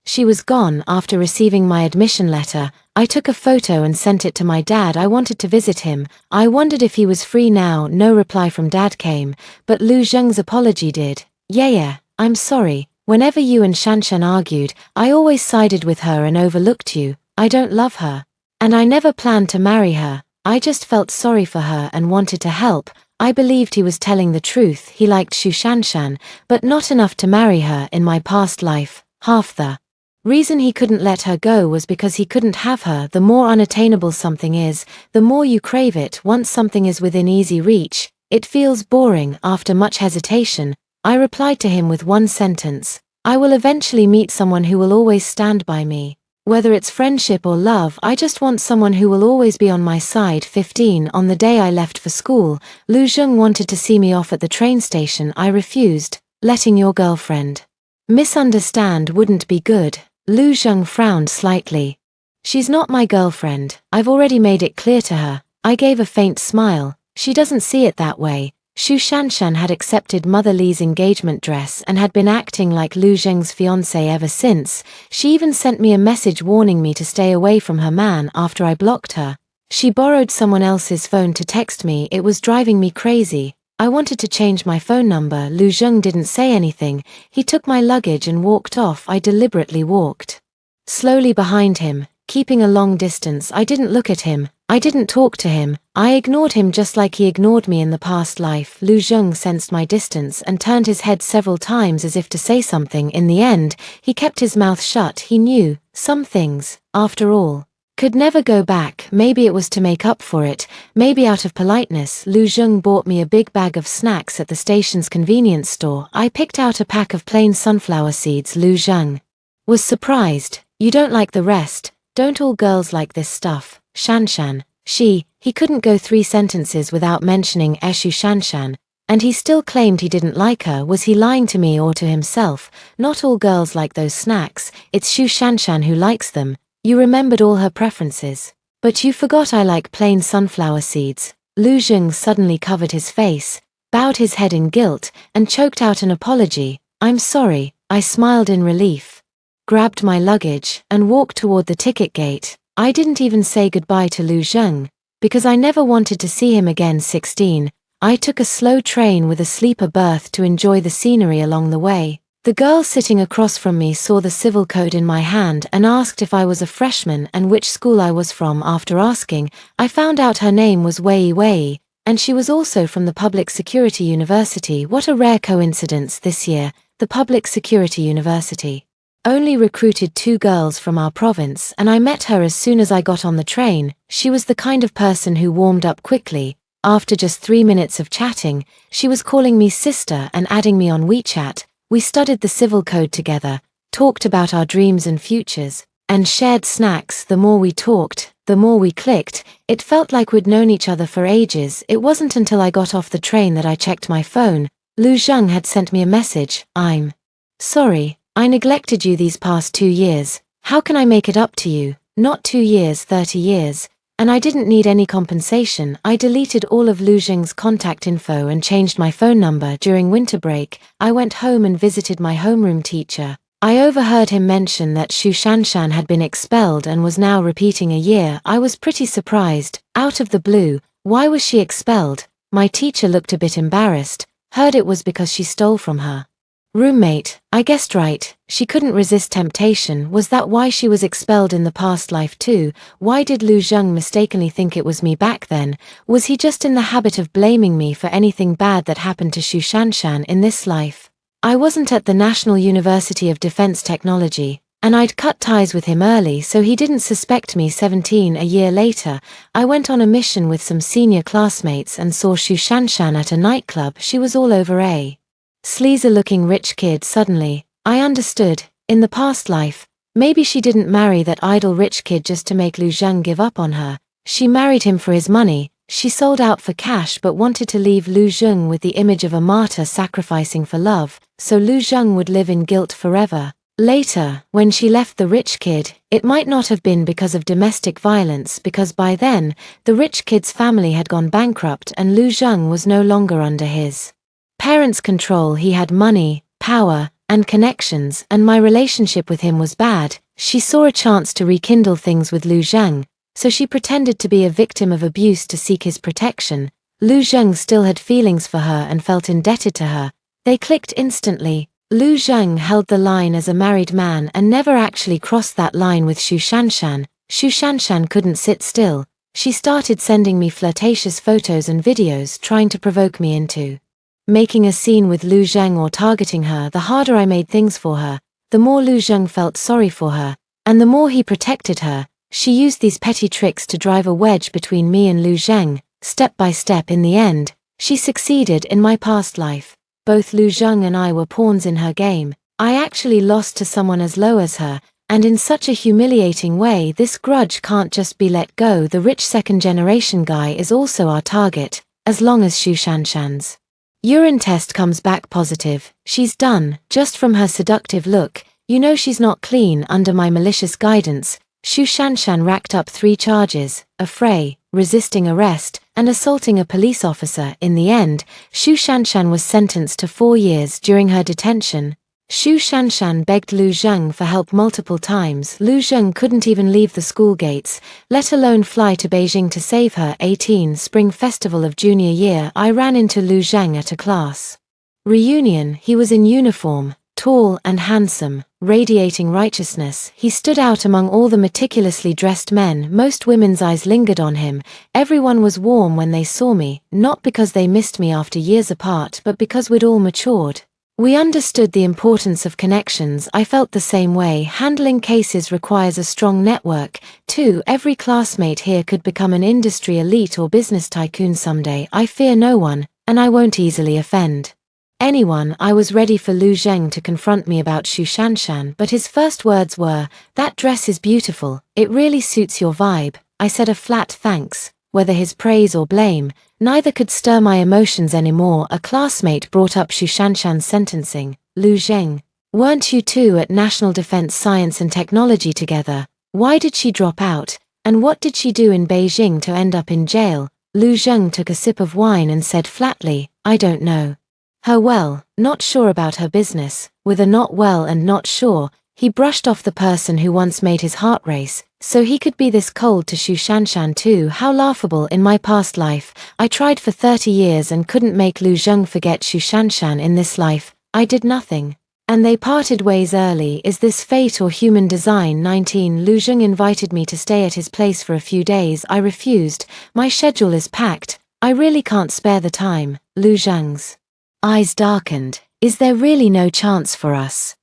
she was gone. After receiving my admission letter, I took a photo and sent it to my dad. I wanted to visit him. I wondered if he was free now. No reply from Dad came, but Lu Zheng's apology did. Yeah, I'm sorry. Whenever you and Shanshan argued, I always sided with her and overlooked you. I don't love her. And I never planned to marry her. I just felt sorry for her and wanted to help. I believed he was telling the truth. He liked Xu Shanshan, but not enough to marry her. In my past life, half the reason he couldn't let her go was because he couldn't have her. The more unattainable something is, the more you crave it. Once something is within easy reach, it feels boring. After much hesitation, I replied to him with one sentence. I will eventually meet someone who will always stand by me. Whether it's friendship or love, I just want someone who will always be on my side. 15 On the day I left for school, Lu Zheng wanted to see me off at the train station. I refused. Letting your girlfriend misunderstand wouldn't be good. Lu Zheng frowned slightly. She's not my girlfriend. I've already made it clear to her. I gave a faint smile. She doesn't see it that way. Xu Shanshan had accepted Mother Li's engagement dress and had been acting like Lu Zheng's fiancée ever since. She even sent me a message warning me to stay away from her man after I blocked her. She borrowed someone else's phone to text me. It was driving me crazy. I wanted to change my phone number. Lu Zheng didn't say anything. He took my luggage and walked off. I deliberately walked slowly behind him, keeping a long distance. I didn't look at him. I didn't talk to him. I ignored him just like he ignored me in the past life. Lu Zheng sensed my distance and turned his head several times as if to say something. In the end, he kept his mouth shut. He knew some things, after all, could never go back. Maybe it was to make up for it, maybe out of politeness. Lu Zheng bought me a big bag of snacks at the station's convenience store. I picked out a pack of plain sunflower seeds. Lu Zheng was surprised. You don't like the rest? Don't all girls like this stuff? Shanshan, he couldn't go 3 sentences without mentioning Xu Shanshan, and he still claimed he didn't like her. Was he lying to me or to himself? Not all girls like those snacks. It's Xu Shanshan who likes them. You remembered all her preferences. But you forgot I like plain sunflower seeds. Lu Zheng suddenly covered his face, bowed his head in guilt, and choked out an apology. I'm sorry. I smiled in relief, grabbed my luggage, and walked toward the ticket gate. I didn't even say goodbye to Lu Zheng, because I never wanted to see him again. 16. I took a slow train with a sleeper berth to enjoy the scenery along the way. The girl sitting across from me saw the civil code in my hand and asked if I was a freshman and which school I was from. After asking, I found out her name was Wei, and she was also from the Public Security University. What a rare coincidence. This year, the Public Security University only recruited 2 girls from our province, and I met her as soon as I got on the train. She was the kind of person who warmed up quickly. After just 3 minutes of chatting, she was calling me sister and adding me on WeChat. We studied the civil code together, talked about our dreams and futures, and shared snacks. The more we talked, the more we clicked. It felt like we'd known each other for ages. It wasn't until I got off the train that I checked my phone. Lu Zheng had sent me a message. I'm sorry. I neglected you these past 2 years. How can I make it up to you? Not 2 years, 30 years. And I didn't need any compensation. I deleted all of Lu Zheng's contact info and changed my phone number. During winter break, I went home and visited my homeroom teacher. I overheard him mention that Xu Shanshan had been expelled and was now repeating a year. I was pretty surprised. Out of the blue, why was she expelled? My teacher looked a bit embarrassed. Heard it was because she stole from her roommate. I guessed right. She couldn't resist temptation. Was that why she was expelled in the past life too? Why did Lu Zheng mistakenly think it was me back then? Was he just in the habit of blaming me for anything bad that happened to Xu Shanshan in this life? I wasn't at the National University of Defense Technology, and I'd cut ties with him early so he didn't suspect me. 17. A year later, I went on a mission with some senior classmates and saw Xu Shanshan at a nightclub. She was all over a sleazer-looking rich kid. Suddenly, I understood. In the past life, maybe she didn't marry that idle rich kid just to make Lu Zheng give up on her. She married him for his money. She sold out for cash but wanted to leave Lu Zheng with the image of a martyr sacrificing for love, so Lu Zheng would live in guilt forever. Later, when she left the rich kid, it might not have been because of domestic violence, because by then, the rich kid's family had gone bankrupt and Lu Zheng was no longer under his parents' control. He had money, power, and connections, and my relationship with him was bad. She saw a chance to rekindle things with Lu Zheng, so she pretended to be a victim of abuse to seek his protection. Lu Zheng still had feelings for her and felt indebted to her. They clicked instantly. Lu Zheng held the line as a married man and never actually crossed that line with Xu Shanshan. Xu Shanshan couldn't sit still. She started sending me flirtatious photos and videos, trying to provoke me into making a scene with Lu Zheng or targeting her. The harder I made things for her, the more Lu Zheng felt sorry for her, and the more he protected her. She used these petty tricks to drive a wedge between me and Lu Zheng, step by step. In the end, she succeeded. In my past life, both Lu Zheng and I were pawns in her game. I actually lost to someone as low as her, and in such a humiliating way. This grudge can't just be let go. The rich second-generation guy is also our target, as long as Xu Shanshan's urine test comes back positive. She's done. Just from her seductive look, you know she's not clean. Under my malicious guidance, Xu Shanshan racked up 3 charges: affray, resisting arrest, and assaulting a police officer. In the end, Xu Shanshan was sentenced to 4 years. During her detention, Xu Shanshan begged Lu Zheng for help multiple times. Lu Zheng couldn't even leave the school gates, let alone fly to Beijing to save her. 18 Spring Festival of junior year, I ran into Lu Zheng at a class reunion. He was in uniform, tall and handsome, radiating righteousness. He stood out among all the meticulously dressed men. Most women's eyes lingered on him. Everyone was warm when they saw me, not because they missed me after years apart, but because we'd all matured. We understood the importance of connections. I felt the same way. Handling cases requires a strong network, too. Every classmate here could become an industry elite or business tycoon someday. I fear no one, and I won't easily offend anyone. I was ready for Lu Zheng to confront me about Xu Shanshan, but his first words were, "That dress is beautiful, it really suits your vibe." I said a flat thanks. Whether his praise or blame, neither could stir my emotions anymore. A classmate brought up Xu Shanshan's sentencing. "Lu Zheng, weren't you two at National Defense Science and Technology together? Why did she drop out, and what did she do in Beijing to end up in jail?" Lu Zheng took a sip of wine and said flatly, "I don't know her well, not sure about her business." With a not well and not sure, he brushed off the person who once made his heart race. So he could be this cold to Xu Shanshan too. How laughable. In my past life, I tried for 30 years and couldn't make Lu Zheng forget Xu Shanshan. In this life, I did nothing, and they parted ways early. Is this fate or human design? 19 Lu Zheng invited me to stay at his place for a few days. I refused. "My schedule is packed. I really can't spare the time." Lu Zheng's eyes darkened. "Is there really no chance for us?"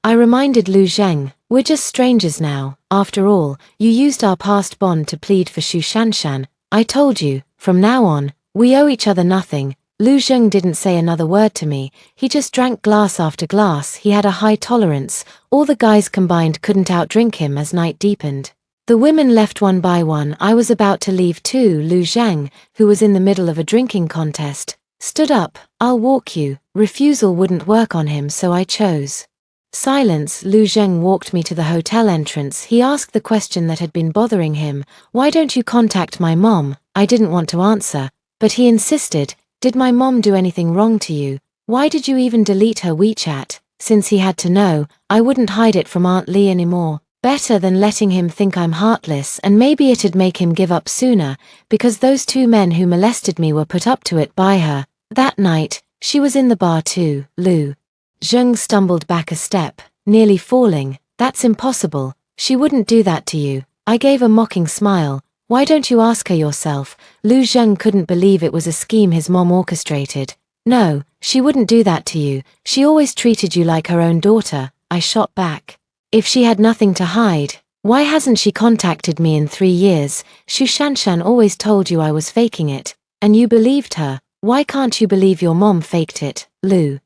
I reminded Lu Zheng, "We're just strangers now. After all, you used our past bond to plead for Xu Shanshan. I told you, from now on, we owe each other nothing." Lu Zheng didn't say another word to me. He just drank glass after glass. He had a high tolerance. All the guys combined couldn't outdrink him. As night deepened, the women left one by one. I was about to leave too. Lu Zheng, who was in the middle of a drinking contest, stood up. "I'll walk you." Refusal wouldn't work on him, so I chose silence. Lu Zheng walked me to the hotel entrance. He asked the question that had been bothering him. "Why don't you contact my mom?" I didn't want to answer, but he insisted. "Did my mom do anything wrong to you? Why did you even delete her WeChat?" Since he had to know, I wouldn't hide it from Aunt Lee anymore. Better than letting him think I'm heartless, and maybe it'd make him give up sooner, because those 2 men who molested me were put up to it by her. That night, she was in the bar too. Lu Zheng stumbled back a step, nearly falling. "That's impossible. She wouldn't do that to you." I gave a mocking smile. "Why don't you ask her yourself?" Lu Zheng couldn't believe it was a scheme his mom orchestrated. "No, she wouldn't do that to you. She always treated you like her own daughter." I shot back. "If she had nothing to hide, why hasn't she contacted me in 3 years? Xu Shanshan always told you I was faking it, and you believed her. Why can't you believe your mom faked it?" Lu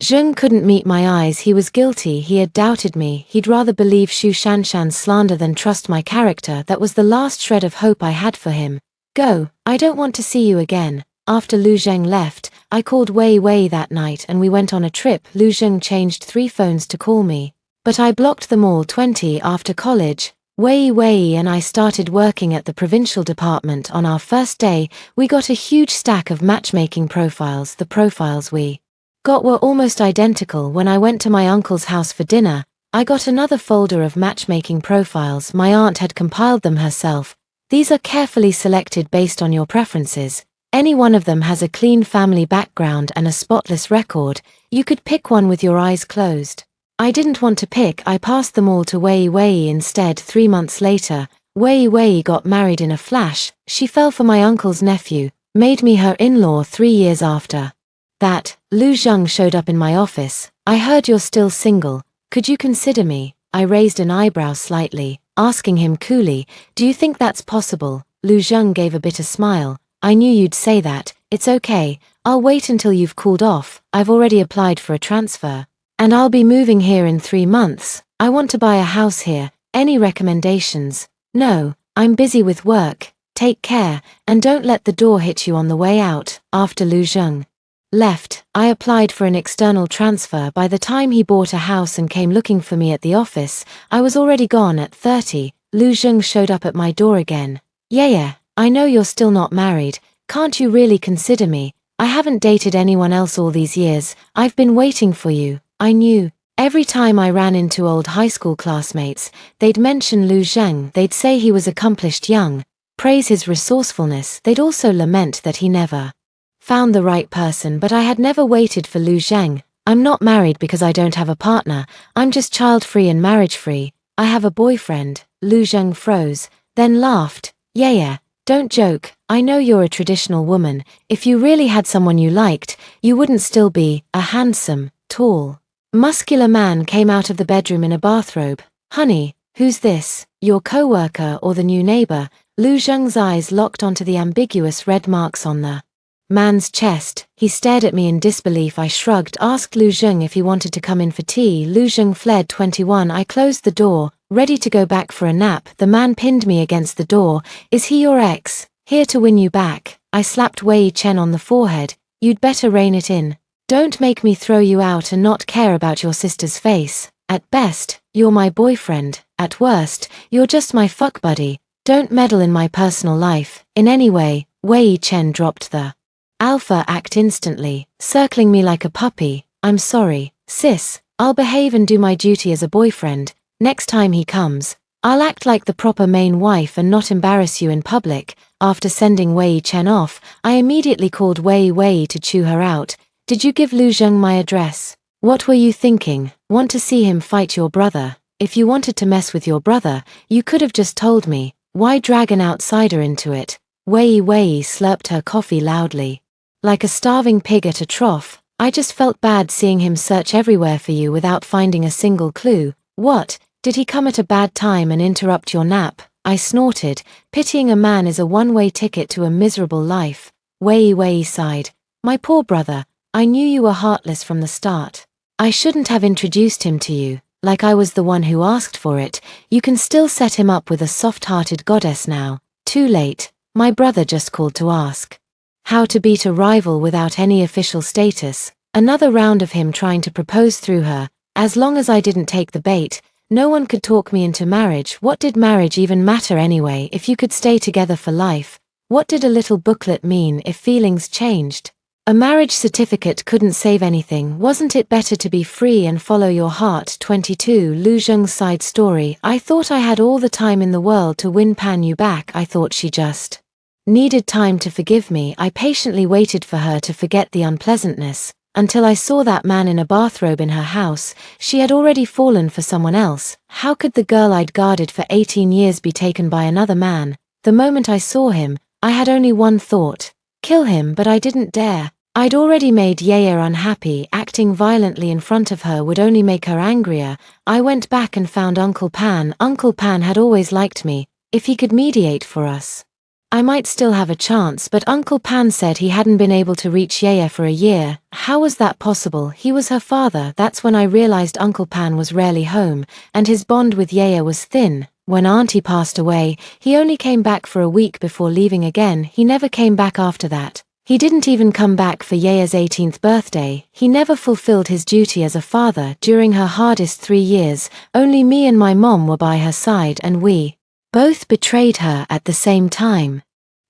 Zheng couldn't meet my eyes. He was guilty. He had doubted me. He'd rather believe Xu Shanshan's slander than trust my character. That was the last shred of hope I had for him. "Go, I don't want to see you again." After Lu Zheng left, I called Wei Wei that night and we went on a trip. Lu Zheng changed 3 phones to call me, but I blocked them all. 20 After college, Wei Wei and I started working at the provincial department. On our first day, we got a huge stack of matchmaking profiles. The profiles we got were almost identical. When I went to my uncle's house for dinner, I got another folder of matchmaking profiles. My aunt had compiled them herself. These are carefully selected based on your preferences. Any one of them has a clean family background and a spotless record. You could pick one with your eyes closed. I didn't want to pick. I passed them all to Wei Wei instead. 3 months later, Wei Wei got married in a flash. She fell for my uncle's nephew, made me her in-law. 3 years after that, Lu Zheng showed up in my office. "I heard you're still single. Could you consider me?" I raised an eyebrow slightly, asking him coolly, "Do you think that's possible?" Lu Zheng gave a bitter smile. "I knew you'd say that. It's okay. I'll wait until you've cooled off. I've already applied for a transfer, and I'll be moving here in 3 months. I want to buy a house here. Any recommendations?" "No, I'm busy with work. Take care, and don't let the door hit you on the way out." After Lu Zheng left, I applied for an external transfer. By the time he bought a house and came looking for me at the office, I was already gone. At 30, Lu Zheng showed up at my door again. Yeah, I know you're still not married. Can't you really consider me? I haven't dated anyone else all these years. I've been waiting for you. I knew. Every time I ran into old high school classmates, they'd mention Lu Zheng. They'd say he was accomplished young, praise his resourcefulness. They'd also lament that he never found the right person, but I had never waited for Lu Zheng. I'm not married because I don't have a partner. I'm just child-free and marriage-free. I have a boyfriend. Lu Zheng froze, then laughed. Yeah, don't joke. I know you're a traditional woman. If you really had someone you liked, you wouldn't still be a handsome, tall, muscular man came out of the bedroom in a bathrobe. Honey, who's this? Your co-worker or the new neighbor? Lu Zheng's eyes locked onto the ambiguous red marks on the man's chest. He stared at me in disbelief. I shrugged, asked Lu Zheng if he wanted to come in for tea. Lu Zheng fled. 21. I closed the door, ready to go back for a nap. The man pinned me against the door. Is he your ex? Here to win you back. I slapped Wei Chen on the forehead. You'd better rein it in. Don't make me throw you out and not care about your sister's face. At best, you're my boyfriend. At worst, you're just my fuck buddy. Don't meddle in my personal life, in any way. Wei Chen dropped the alpha act instantly, circling me like a puppy. I'm sorry, sis. I'll behave and do my duty as a boyfriend. Next time he comes, I'll act like the proper main wife and not embarrass you in public. After sending Wei Chen off, I immediately called Wei to chew her out. Did you give Lu Zheng my address? What were you thinking? Want to see him fight your brother? If you wanted to mess with your brother, you could have just told me. Why drag an outsider into it? Wei slurped her coffee loudly. Like a starving pig at a trough. I just felt bad seeing him search everywhere for you without finding a single clue. What? Did he come at a bad time and interrupt your nap? I snorted. Pitying a man is a one-way ticket to a miserable life. Wei sighed. My poor brother. I knew you were heartless from the start. I shouldn't have introduced him to you, like I was the one who asked for it. You can still set him up with a soft-hearted goddess now. Too late. My brother just called to ask how to beat a rival without any official status. Another round of him trying to propose through her. As long as I didn't take the bait, no one could talk me into marriage. What did marriage even matter anyway if you could stay together for life? What did a little booklet mean if feelings changed? A marriage certificate couldn't save anything. Wasn't it better to be free and follow your heart? 22. Lu Zheng's side story. I thought I had all the time in the world to win Pan Yu back. I thought she just needed time to forgive me. I patiently waited for her to forget the unpleasantness, until I saw that man in a bathrobe in her house. She had already fallen for someone else. How could the girl I'd guarded for 18 years be taken by another man? The moment I saw him, I had only one thought. Kill him, but I didn't dare. I'd already made Yaya unhappy. Acting violently in front of her would only make her angrier. I went back and found Uncle Pan. Uncle Pan had always liked me. If he could mediate for us, I might still have a chance, but Uncle Pan said he hadn't been able to reach Yaya for a year. How was that possible? He was her father. That's when I realized Uncle Pan was rarely home, and his bond with Yaya was thin. When Auntie passed away, he only came back for a week before leaving again. He never came back after that. He didn't even come back for Yaya's 18th birthday. He never fulfilled his duty as a father during her hardest 3 years. Only me and my mom were by her side, and we both betrayed her at the same time.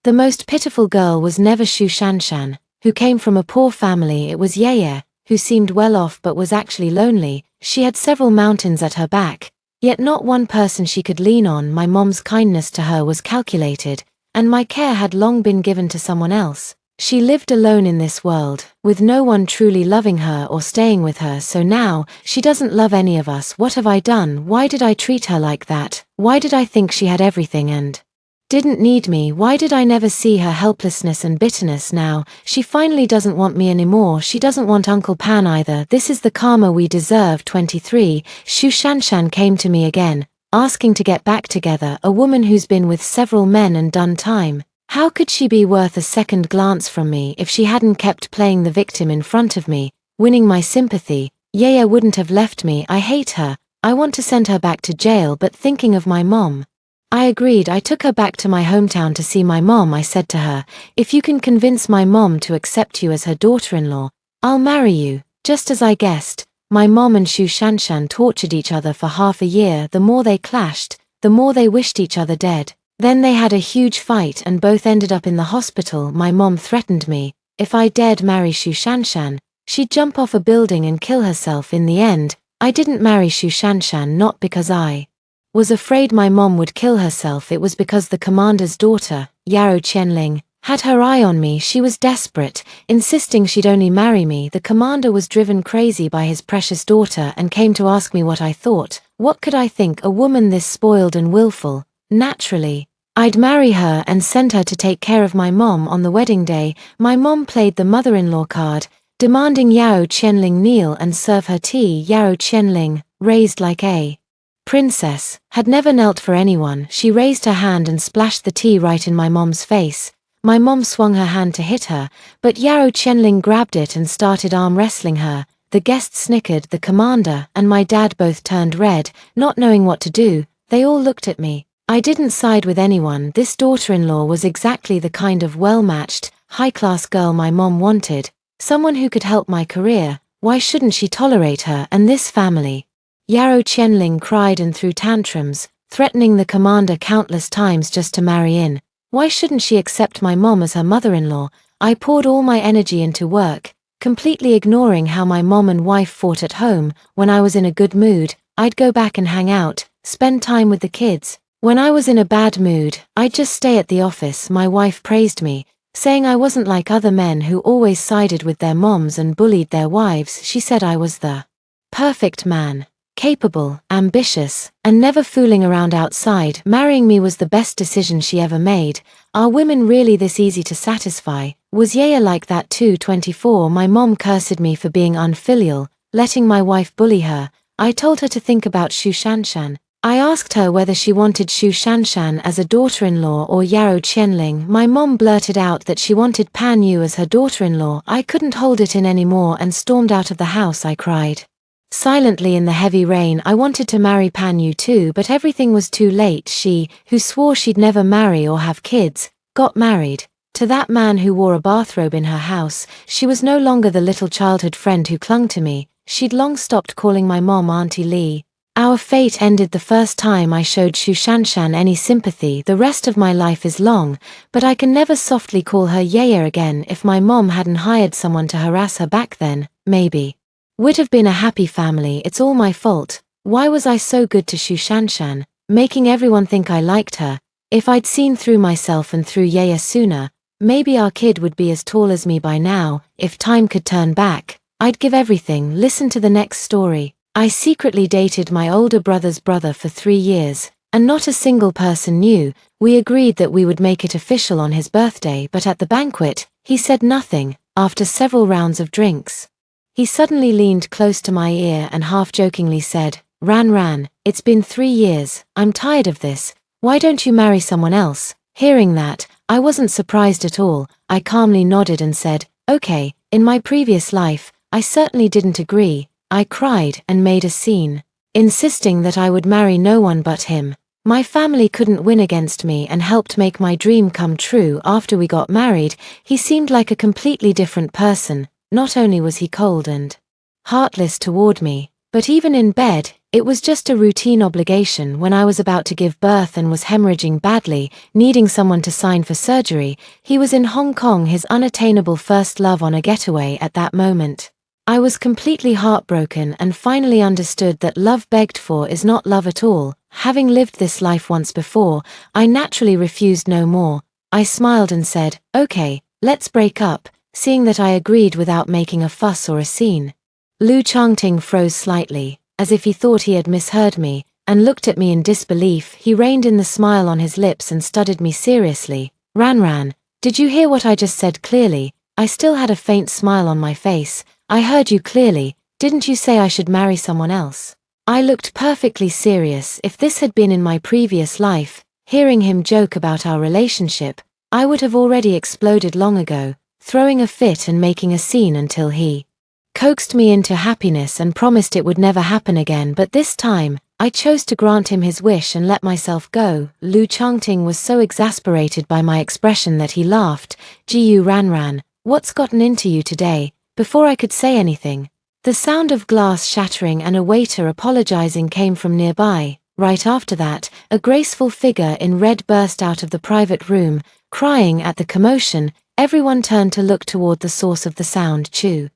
The most pitiful girl was never Shu Shanshan, who came from a poor family. It was Yaya, who seemed well off but was actually lonely. She had several mountains at her back, yet not one person she could lean on. My mom's kindness to her was calculated, and my care had long been given to someone else. She lived alone in this world, with no one truly loving her or staying with her, so now, she doesn't love any of us. What have I done? Why did I treat her like that? Why did I think she had everything and didn't need me? Why did I never see her helplessness and bitterness? Now, she finally doesn't want me anymore. She doesn't want Uncle Pan either. This is the karma we deserve. 23. Shu Shanshan came to me again, asking to get back together, a woman who's been with several men and done time. How could she be worth a second glance from me if she hadn't kept playing the victim in front of me, winning my sympathy? Yaya wouldn't have left me. I hate her. I want to send her back to jail, but thinking of my mom. I agreed. I took her back to my hometown to see my mom. I said to her, if you can convince my mom to accept you as her daughter-in-law, I'll marry you. Just as I guessed, my mom and Shu Shanshan tortured each other for half a year. The more they clashed, the more they wished each other dead. Then they had a huge fight and both ended up in the hospital. My mom threatened me, if I dared marry Shu Shanshan, she'd jump off a building and kill herself. In the end, I didn't marry Shu Shanshan not because I was afraid my mom would kill herself. It was because the commander's daughter, Yaro Qianling, had her eye on me. She was desperate, insisting she'd only marry me. The commander was driven crazy by his precious daughter and came to ask me what I thought. What could I think? A woman this spoiled and willful. Naturally, I'd marry her and send her to take care of my mom. On the wedding day, my mom played the mother-in-law card, demanding Yaro Qianling kneel and serve her tea. Yaro Qianling, raised like a princess, had never knelt for anyone. She raised her hand and splashed the tea right in my mom's face. My mom swung her hand to hit her, but Yaro Qianling grabbed it and started arm wrestling her. The guests snickered. The commander and my dad both turned red, not knowing what to do. They all looked at me. I didn't side with anyone. This daughter-in-law was exactly the kind of well-matched, high-class girl my mom wanted. Someone who could help my career. Why shouldn't she tolerate her and this family? Yaro Qianling cried and threw tantrums, threatening the commander countless times just to marry in. Why shouldn't she accept my mom as her mother-in-law? I poured all my energy into work, completely ignoring how my mom and wife fought at home. When I was in a good mood, I'd go back and hang out, spend time with the kids. When I was in a bad mood, I'd just stay at the office. My wife praised me, saying I wasn't like other men who always sided with their moms and bullied their wives. She said I was the perfect man. Capable, ambitious, and never fooling around outside. Marrying me was the best decision she ever made. Are women really this easy to satisfy? Was Yaya like that too? 24. My mom cursed me for being unfilial, letting my wife bully her. I told her to think about Shu Shanshan. I asked her whether she wanted Shu Shanshan as a daughter-in-law or Yaro Qianling. My mom blurted out that she wanted Pan Yu as her daughter-in-law. I couldn't hold it in anymore and stormed out of the house. I cried silently in the heavy rain. I wanted to marry Pan Yu too, but everything was too late. She, who swore she'd never marry or have kids, got married to that man who wore a bathrobe in her house. She was no longer the little childhood friend who clung to me. She'd long stopped calling my mom Auntie Lee. Our fate ended the first time I showed Shu Shanshan any sympathy. The rest of my life is long, but I can never softly call her Yaya again. If my mom hadn't hired someone to harass her back then, maybe we'd have been a happy family. It's all my fault. Why was I so good to Shu Shanshan, making everyone think I liked her? If I'd seen through myself and through Yaya sooner, maybe our kid would be as tall as me by now. If time could turn back, I'd give everything. Listen to the next story. I secretly dated my older brother's brother for 3 years, and not a single person knew. We agreed that we would make it official on his birthday, but at the banquet, he said nothing. After several rounds of drinks, he suddenly leaned close to my ear and half-jokingly said, Ran, it's been 3 years, I'm tired of this, why don't you marry someone else? Hearing that, I wasn't surprised at all. I calmly nodded and said, okay. In my previous life, I certainly didn't agree. I cried and made a scene, insisting that I would marry no one but him. My family couldn't win against me and helped make my dream come true. After we got married, he seemed like a completely different person. Not only was he cold and heartless toward me, but even in bed, it was just a routine obligation. When I was about to give birth and was hemorrhaging badly, needing someone to sign for surgery, he was in Hong Kong, his unattainable first love, on a getaway. At that moment, I was completely heartbroken and finally understood that love begged for is not love at all. Having lived this life once before, I naturally refused no more. I smiled and said, okay, let's break up, seeing that I agreed without making a fuss or a scene. Lu Changting froze slightly, as if he thought he had misheard me, and looked at me in disbelief. He reined in the smile on his lips and studied me seriously. Ran, did you hear what I just said clearly? I still had a faint smile on my face. I heard you clearly. Didn't you say I should marry someone else? I looked perfectly serious. If this had been in my previous life, hearing him joke about our relationship, I would have already exploded long ago, throwing a fit and making a scene until he coaxed me into happiness and promised it would never happen again. But this time, I chose to grant him his wish and let myself go. Lu Changting was so exasperated by my expression that he laughed. Gu Ran, what's gotten into you today? Before I could say anything, the sound of glass shattering and a waiter apologizing came from nearby. Right after that, a graceful figure in red burst out of the private room, crying at the commotion. Everyone turned to look toward the source of the sound. Chu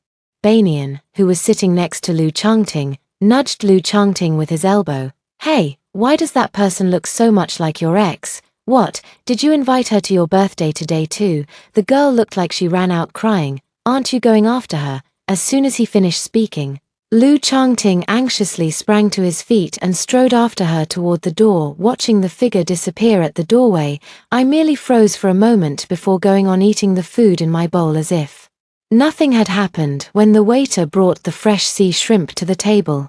Banian, who was sitting next to Lu Changting, nudged Lu Changting with his elbow. Hey, why does that person look so much like your ex? What, did you invite her to your birthday today too? The girl looked like she ran out crying. Aren't you going after her? As soon as he finished speaking, Lu Changting anxiously sprang to his feet and strode after her toward the door. Watching the figure disappear at the doorway, I merely froze for a moment before going on eating the food in my bowl as if nothing had happened. When the waiter brought the fresh sea shrimp to the table,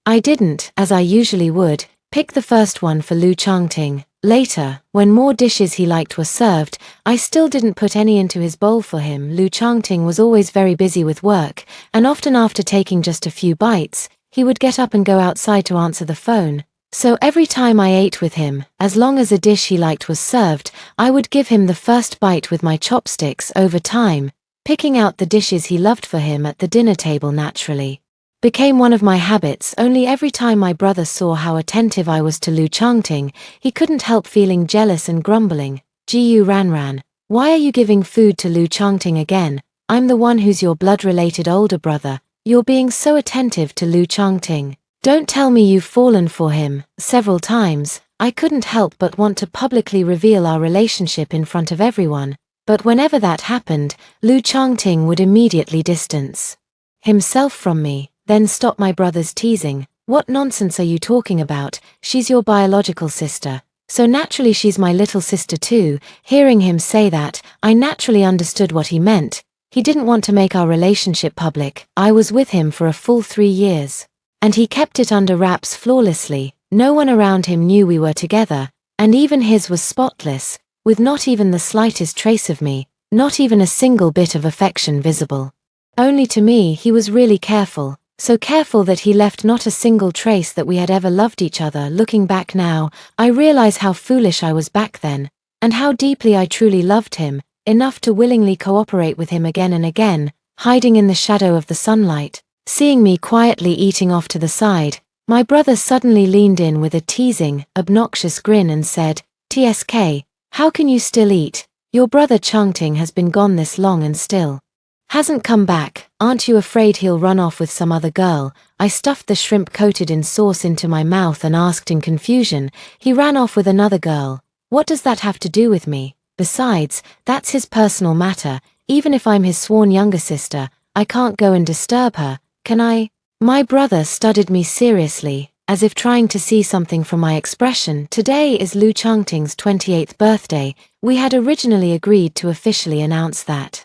I didn't, as I usually would, pick the first one for Lu Changting. Later, when more dishes he liked were served, I still didn't put any into his bowl for him. Lu Changting was always very busy with work, and often after taking just a few bites, he would get up and go outside to answer the phone. So every time I ate with him, as long as a dish he liked was served, I would give him the first bite with my chopsticks. Over time, picking out the dishes he loved for him at the dinner table naturally became one of my habits. Only every time my brother saw how attentive I was to Lu Changting, he couldn't help feeling jealous and grumbling. Gu Ranran, why are you giving food to Lu Changting again? I'm the one who's your blood-related older brother. You're being so attentive to Lu Changting. Don't tell me you've fallen for him. Several times, I couldn't help but want to publicly reveal our relationship in front of everyone, but whenever that happened, Lu Changting would immediately distance himself from me. Then stop my brother's teasing. What nonsense are you talking about? She's your biological sister. So naturally she's my little sister too. Hearing him say that, I naturally understood what he meant. He didn't want to make our relationship public. I was with him for a full 3 years, and he kept it under wraps flawlessly. No one around him knew we were together, and even his was spotless, with not even the slightest trace of me, not even a single bit of affection visible. Only to me he was really careful. So careful that he left not a single trace that we had ever loved each other. Looking back now, I realize how foolish I was back then, and how deeply I truly loved him, enough to willingly cooperate with him again and again, hiding in the shadow of the sunlight. Seeing me quietly eating off to the side, my brother suddenly leaned in with a teasing, obnoxious grin and said, "TSK, how can you still eat? Your brother Changting has been gone this long and still hasn't come back. Aren't you afraid he'll run off with some other girl?" I stuffed the shrimp coated in sauce into my mouth and asked in confusion, "He ran off with another girl. What does that have to do with me? Besides, that's his personal matter. Even if I'm his sworn younger sister, I can't go and disturb her, can I?" My brother studied me seriously, as if trying to see something from my expression. Today is Lu Changting's 28th birthday. We had originally agreed to officially announce that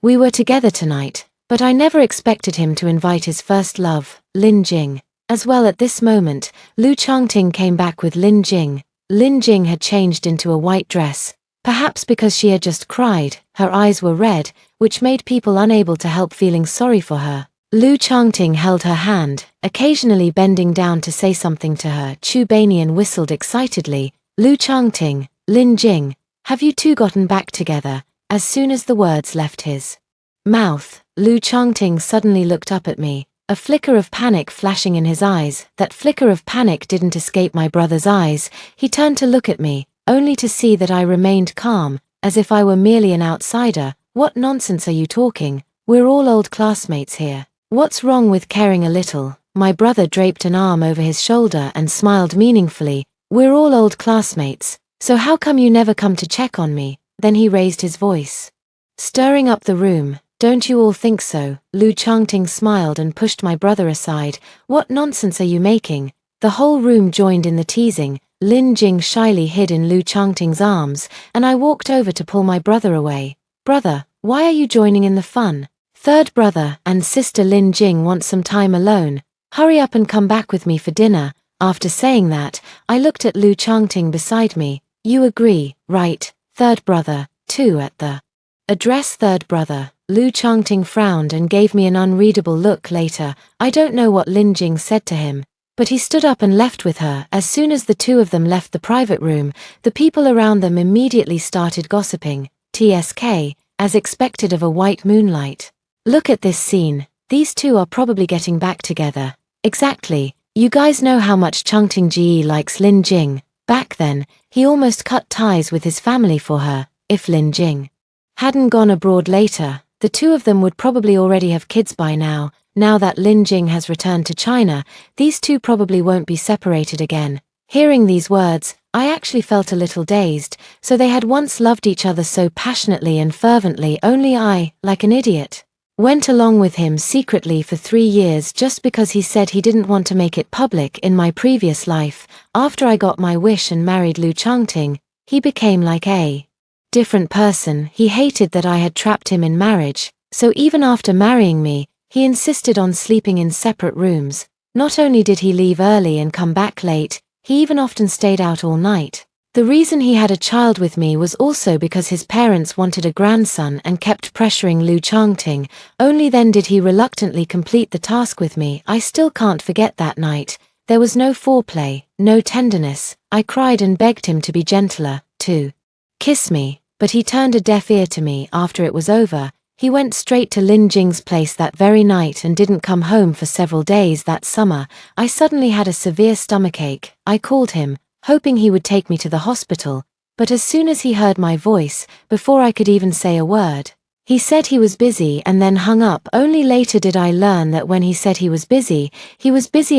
we were together tonight, but I never expected him to invite his first love, Lin Jing, as well. At this moment, Lu Changting came back with Lin Jing. Lin Jing had changed into a white dress, perhaps because she had just cried. Her eyes were red, which made people unable to help feeling sorry for her. Lu Changting held her hand, occasionally bending down to say something to her. Chu Banian whistled excitedly. "Lu Changting, Lin Jing, have you two gotten back together?" As soon as the words left his mouth, Lu Changting suddenly looked up at me, a flicker of panic flashing in his eyes. That flicker of panic didn't escape my brother's eyes. He turned to look at me, only to see that I remained calm, as if I were merely an outsider. "What nonsense are you talking? We're all old classmates here. What's wrong with caring a little?" My brother draped an arm over his shoulder and smiled meaningfully. "We're all old classmates, so how come you never come to check on me?" Then he raised his voice, stirring up the room. "Don't you all think so?" Lu Changting smiled and pushed my brother aside. "What nonsense are you making?" The whole room joined in the teasing. Lin Jing shyly hid in Lu Changting's arms, and I walked over to pull my brother away. "Brother, why are you joining in the fun? Third brother and sister Lin Jing want some time alone. Hurry up and come back with me for dinner." After saying that, I looked at Lu Changting beside me. "You agree, right, third brother, too?" At the address third brother, Lu Changting frowned and gave me an unreadable look. Later, I don't know what Lin Jing said to him, but he stood up and left with her. As soon as the two of them left the private room, the people around them immediately started gossiping. TSK, as expected of a white moonlight. "Look at this scene. These two are probably getting back together." Exactly. You guys know how much Changting Ji likes Lin Jing. Back then, he almost cut ties with his family for her. If Lin Jing hadn't gone abroad later, the two of them would probably already have kids by now. Now that Lin Jing has returned to China, these two probably won't be separated again. Hearing these words, I actually felt a little dazed. So they had once loved each other so passionately and fervently, only I, like an idiot, went along with him secretly for 3 years just because he said he didn't want to make it public. In my previous life, after I got my wish and married Lu Changting, he became like a different person. He hated that I had trapped him in marriage, so even after marrying me, he insisted on sleeping in separate rooms. Not only did he leave early and come back late, he even often stayed out all night. The reason he had a child with me was also because his parents wanted a grandson and kept pressuring Lu Changting. Only then did he reluctantly complete the task with me. I still can't forget that night. There was no foreplay, no tenderness. I cried and begged him to be gentler, to kiss me, but he turned a deaf ear to me. After it was over, he went straight to Lin Jing's place that very night and didn't come home for several days that summer. I suddenly had a severe stomachache. I called him, hoping he would take me to the hospital, but as soon as he heard my voice, before I could even say a word, he said he was busy and then hung up. Only later did I learn that when he said he was busy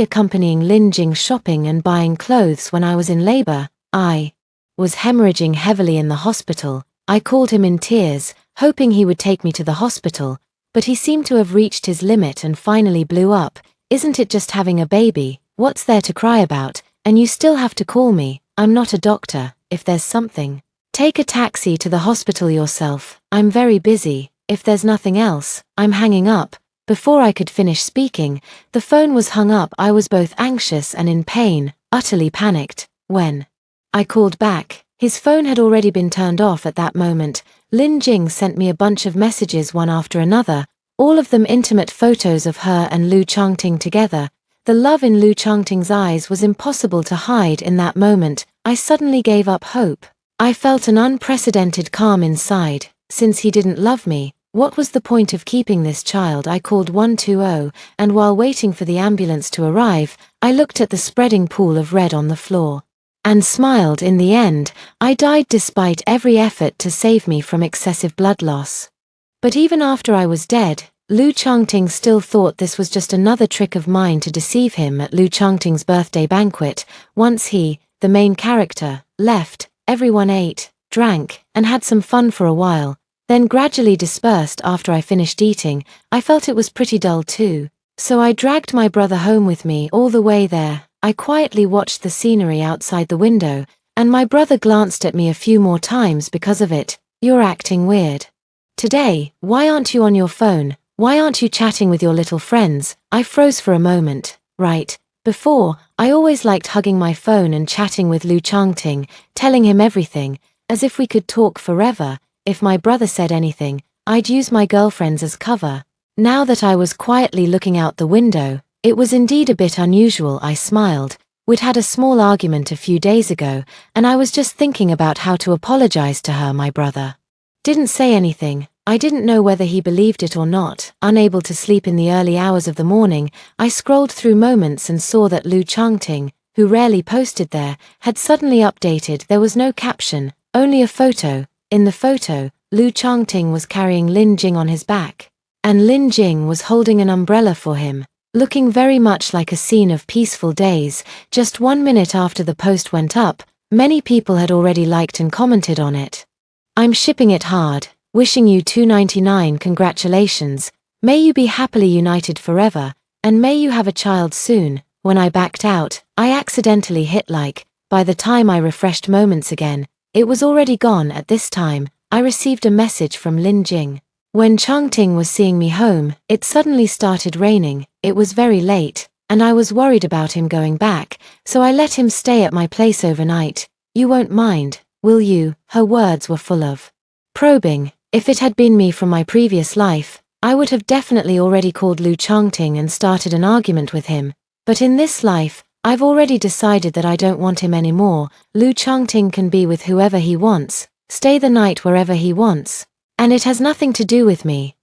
accompanying Lin Jing shopping and buying clothes. When I was in labor, I was hemorrhaging heavily in the hospital. I called him in tears, hoping he would take me to the hospital, but he seemed to have reached his limit and finally blew up. Isn't it just having a baby? What's there to cry about? And you still have to call me. I'm not a doctor. If there's something, take a taxi to the hospital yourself. I'm very busy. If there's nothing else, I'm hanging up. Before I could finish speaking, the phone was hung up. I was both anxious and in pain, utterly panicked. When I called back, his phone had already been turned off at that moment. Lin Jing sent me a bunch of messages one after another, all of them intimate photos of her and Lu Changting together. The love in Lu Changting's eyes was impossible to hide. In that moment, I suddenly gave up hope. I felt an unprecedented calm inside. Since he didn't love me, what was the point of keeping this child? I called 120, and while waiting for the ambulance to arrive, I looked at the spreading pool of red on the floor and smiled. In the end, I died despite every effort to save me from excessive blood loss. But even after I was dead, Lu Changting still thought this was just another trick of mine to deceive him. At Lu Changting's birthday banquet, once he, the main character, left, everyone ate, drank, and had some fun for a while, then gradually dispersed. After I finished eating, I felt it was pretty dull too. So I dragged my brother home with me. All the way there, I quietly watched the scenery outside the window, and my brother glanced at me a few more times because of it. You're acting weird today. Why aren't you on your phone? Why aren't you chatting with your little friends? I froze for a moment. Right before, I always liked hugging my phone and chatting with Lu Changting, telling him everything, as if we could talk forever. If my brother said anything, I'd use my girlfriends as cover. Now that I was quietly looking out the window, it was indeed a bit unusual. I smiled. We'd had a small argument a few days ago, and I was just thinking about how to apologize to her. My brother didn't say anything. I didn't know whether he believed it or not. Unable to sleep in the early hours of the morning, I scrolled through moments and saw that Lu Changting, who rarely posted there, had suddenly updated. There was no caption, only a photo. In the photo, Lu Changting was carrying Lin Jing on his back, and Lin Jing was holding an umbrella for him, looking very much like a scene of peaceful days. Just 1 minute after the post went up, many people had already liked and commented on it. I'm shipping it hard. Wishing you 299 congratulations, may you be happily united forever, and may you have a child soon. When I backed out, I accidentally hit like. By the time I refreshed moments again, it was already gone. At this time, I received a message from Lin Jing. When Changting was seeing me home, it suddenly started raining. It was very late, and I was worried about him going back, so I let him stay at my place overnight. You won't mind, will you? Her words were full of probing. If it had been me from my previous life, I would have definitely already called Lu Changting and started an argument with him. But in this life, I've already decided that I don't want him anymore. Lu Changting can be with whoever he wants, stay the night wherever he wants, and it has nothing to do with me.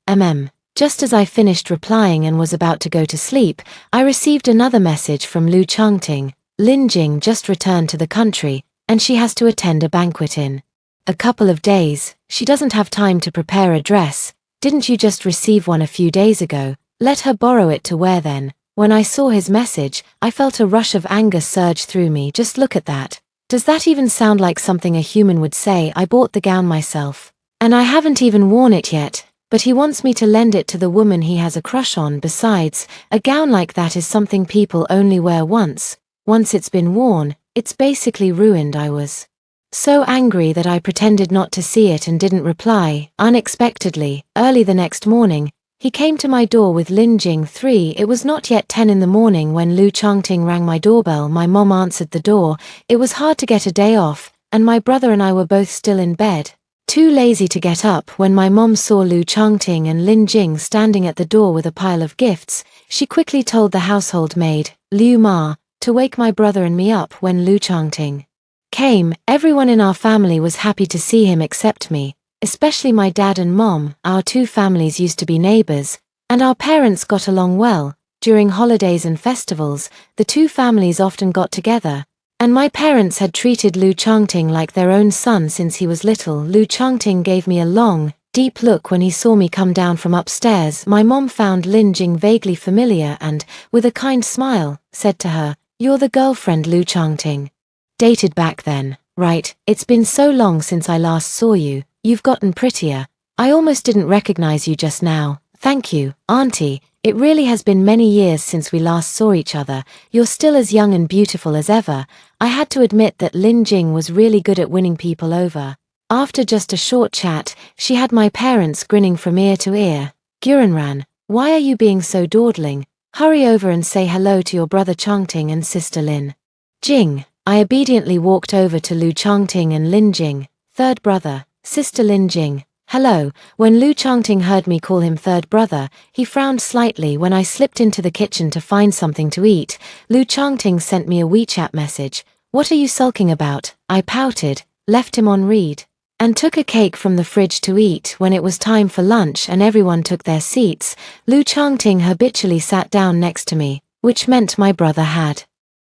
Just as I finished replying and was about to go to sleep, I received another message from Lu Changting. Lin Jing just returned to the country, and she has to attend a banquet in a couple of days. She doesn't have time to prepare a dress. Didn't you just receive one a few days ago? Let her borrow it to wear then. When I saw his message, I felt a rush of anger surge through me. Just look at that. Does that even sound like something a human would say? I bought the gown myself, and I haven't even worn it yet. But he wants me to lend it to the woman he has a crush on. Besides, a gown like that is something people only wear once. Once it's been worn, it's basically ruined. I was so angry that I pretended not to see it and didn't reply. Unexpectedly, early the next morning, he came to my door with Lin Jing 3. It was not yet 10 in the morning when Lu Changting rang my doorbell. My mom answered the door. It was hard to get a day off, and my brother and I were both still in bed, too lazy to get up. When my mom saw Lu Changting and Lin Jing standing at the door with a pile of gifts, she quickly told the household maid, Liu Ma, to wake my brother and me up. When Lu Changting came, everyone in our family was happy to see him except me, especially my dad and mom. Our two families used to be neighbors, and our parents got along well. During holidays and festivals, the two families often got together, and my parents had treated Lu Changting like their own son since he was little. Lu Changting gave me a long, deep look when he saw me come down from upstairs. My mom found Lin Jing vaguely familiar and, with a kind smile, said to her, "You're the girlfriend Lu Changting dated back then, right? It's been so long since I last saw you. You've gotten prettier. I almost didn't recognize you just now." "Thank you, Auntie. It really has been many years since we last saw each other. You're still as young and beautiful as ever." I had to admit that Lin Jing was really good at winning people over. After just a short chat, she had my parents grinning from ear to ear. "Gurenran, why are you being so dawdling? Hurry over and say hello to your brother Changting and sister Lin Jing." I obediently walked over to Lu Changting and Lin Jing, third brother, sister Lin Jing. "Hello." When Lu Changting heard me call him third brother, he frowned slightly. When I slipped into the kitchen to find something to eat, Lu Changting sent me a WeChat message. "What are you sulking about?" I pouted, left him on read, and took a cake from the fridge to eat. When it was time for lunch and everyone took their seats, Lu Changting habitually sat down next to me, which meant my brother had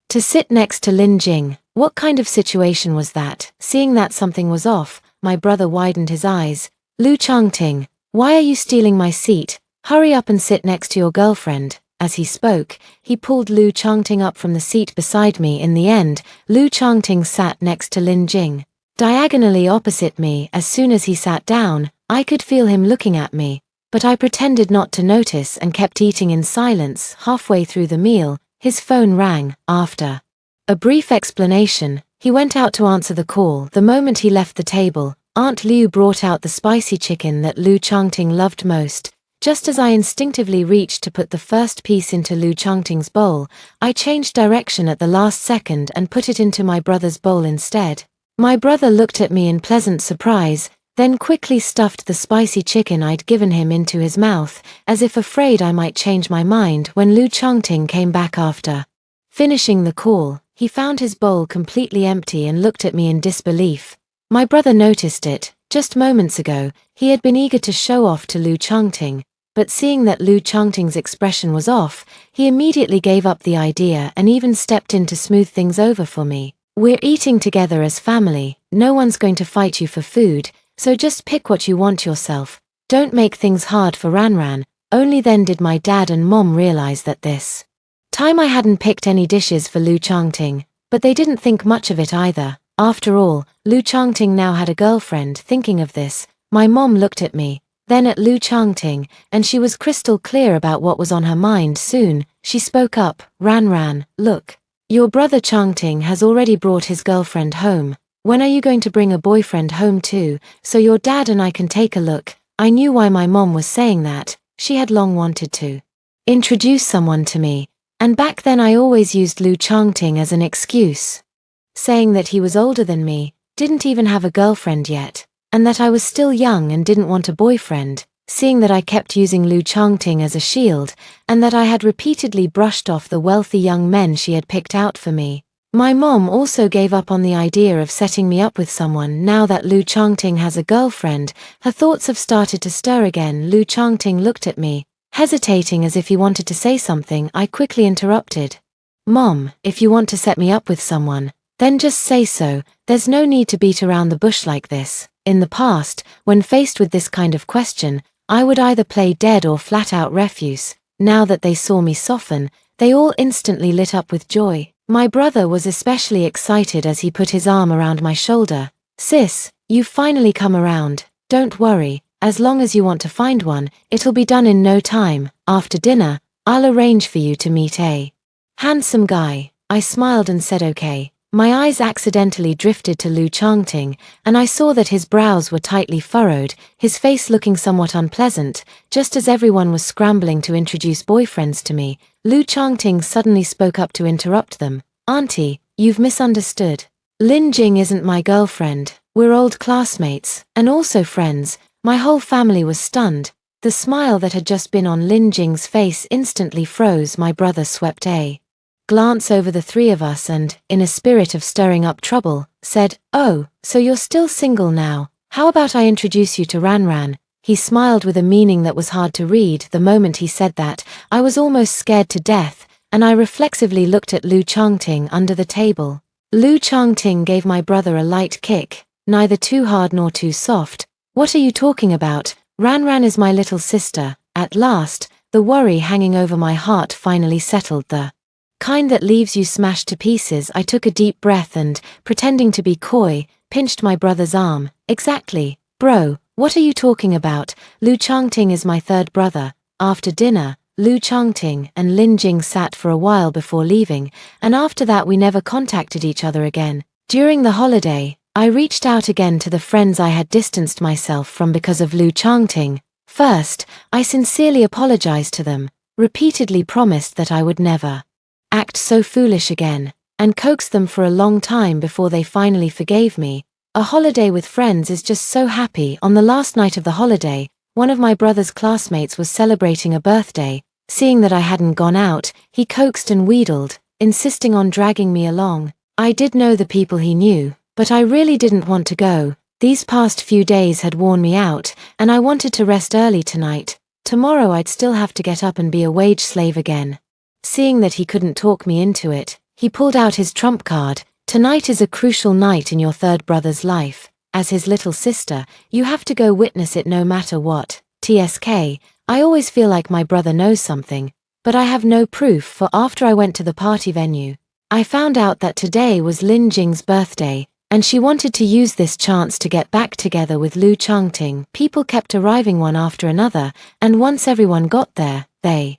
to sit next to Lin Jing. What kind of situation was that? Seeing that something was off, my brother widened his eyes. "Lu Changting, why are you stealing my seat? Hurry up and sit next to your girlfriend." As he spoke, he pulled Lu Changting up from the seat beside me. In the end, Lu Changting sat next to Lin Jing, diagonally opposite me. As soon as he sat down, I could feel him looking at me, but I pretended not to notice and kept eating in silence. Halfway through the meal, his phone rang. After a brief explanation, he went out to answer the call. The moment he left the table, Aunt Liu brought out the spicy chicken that Lu Changting loved most. Just as I instinctively reached to put the first piece into Lu Changting's bowl, I changed direction at the last second and put it into my brother's bowl instead. My brother looked at me in pleasant surprise, then quickly stuffed the spicy chicken I'd given him into his mouth, as if afraid I might change my mind. When Lu Changting came back after finishing the call, he found his bowl completely empty and looked at me in disbelief. My brother noticed it. Just moments ago, he had been eager to show off to Lu Changting, but seeing that Lu Changting's expression was off, he immediately gave up the idea and even stepped in to smooth things over for me. "We're eating together as family. No one's going to fight you for food, so just pick what you want yourself. Don't make things hard for Ranran." Only then did my dad and mom realize that this time I hadn't picked any dishes for Lu Changting, but they didn't think much of it either. After all, Lu Changting now had a girlfriend. Thinking of this, my mom looked at me, then at Lu Changting, and she was crystal clear about what was on her mind. Soon, she spoke up. "Ranran, look. Your brother Changting has already brought his girlfriend home. When are you going to bring a boyfriend home too, so your dad and I can take a look?" I knew why my mom was saying that. She had long wanted to introduce someone to me, and back then I always used Lu Changting as an excuse, saying that he was older than me, didn't even have a girlfriend yet, and that I was still young and didn't want a boyfriend. Seeing that I kept using Lu Changting as a shield, and that I had repeatedly brushed off the wealthy young men she had picked out for me, My mom also gave up on the idea of setting me up with someone now that Lu Changting has a girlfriend. Her thoughts have started to stir again. Lu Changting looked at me, hesitating as if he wanted to say something. I quickly interrupted. Mom, if you want to set me up with someone, then just say so. There's no need to beat around the bush like this. In the past, when faced with this kind of question, I would either play dead or flat out refuse. Now that they saw me soften, they all instantly lit up with joy. My brother was especially excited as he put his arm around my shoulder. Sis, you've finally come around. Don't worry, as long as you want to find one, it'll be done in no time. After dinner, I'll arrange for you to meet a handsome guy. I smiled and said okay. My eyes accidentally drifted to Lu Changting, and I saw that his brows were tightly furrowed, his face looking somewhat unpleasant. Just as everyone was scrambling to introduce boyfriends to me, Lu Changting suddenly spoke up to interrupt them. Auntie, you've misunderstood. Lin Jing isn't my girlfriend. We're old classmates, and also friends. My whole family was stunned. The smile that had just been on Lin Jing's face instantly froze. My brother swept a glance over the three of us and, in a spirit of stirring up trouble, said, "Oh, so you're still single now? How about I introduce you to Ranran?" He smiled with a meaning that was hard to read. The moment he said that, I was almost scared to death, and I reflexively looked at Lu Changting under the table. Lu Changting gave my brother a light kick, neither too hard nor too soft. "What are you talking about? Ranran is my little sister." At last, the worry hanging over my heart finally settled, the kind that leaves you smashed to pieces. I took a deep breath and, pretending to be coy, pinched my brother's arm. "Exactly, bro, what are you talking about? Lu Changting is my third brother." After dinner, Lu Changting and Lin Jing sat for a while before leaving, and after that we never contacted each other again. During the holiday, I reached out again to the friends I had distanced myself from because of Lu Changting. First, I sincerely apologized to them, repeatedly promised that I would never act so foolish again, and coaxed them for a long time before they finally forgave me. A holiday with friends is just so happy. On the last night of the holiday, one of my brother's classmates was celebrating a birthday. Seeing that I hadn't gone out, he coaxed and wheedled, insisting on dragging me along. I did know the people he knew, but I really didn't want to go. These past few days had worn me out, and I wanted to rest early tonight. Tomorrow I'd still have to get up and be a wage slave again. Seeing that he couldn't talk me into it, he pulled out his trump card. "Tonight is a crucial night in your third brother's life. As his little sister, you have to go witness it no matter what. TSK, I always feel like my brother knows something, but I have no proof, for after I went to the party venue, I found out that today was Lin Jing's birthday, and she wanted to use this chance to get back together with Lu Changting." People kept arriving one after another, and once everyone got there, they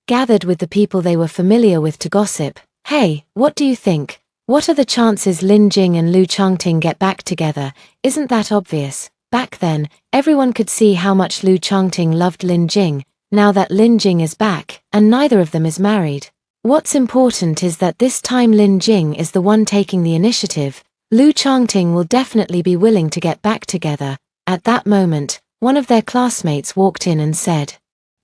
gathered with the people they were familiar with to gossip. "Hey, what do you think? What are the chances Lin Jing and Lu Changting get back together? Isn't that obvious?" Back then, everyone could see how much Lu Changting loved Lin Jing. Now that Lin Jing is back, and neither of them is married, what's important is that this time Lin Jing is the one taking the initiative. Lu Changting will definitely be willing to get back together. At that moment, one of their classmates walked in and said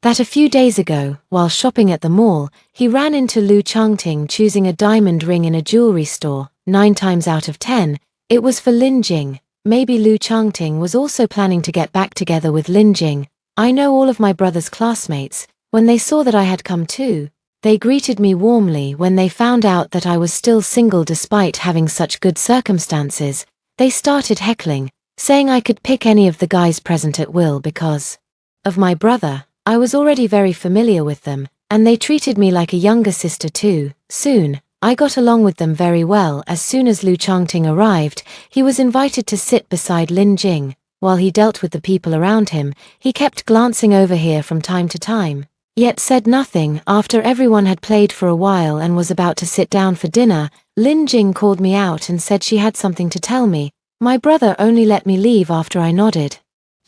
that a few days ago, while shopping at the mall, he ran into Lu Changting choosing a diamond ring in a jewelry store. 9 times out of 10, it was for Lin Jing. Maybe Lu Changting was also planning to get back together with Lin Jing. I know all of my brother's classmates. When they saw that I had come too, they greeted me warmly. When they found out that I was still single despite having such good circumstances, they started heckling, saying I could pick any of the guys present at will because of my brother. I was already very familiar with them, and they treated me like a younger sister too. Soon, I got along with them very well. As soon as Lu Changting arrived, he was invited to sit beside Lin Jing. While he dealt with the people around him, he kept glancing over here from time to time, yet said nothing. After everyone had played for a while and was about to sit down for dinner, Lin Jing called me out and said she had something to tell me. My brother only let me leave after I nodded.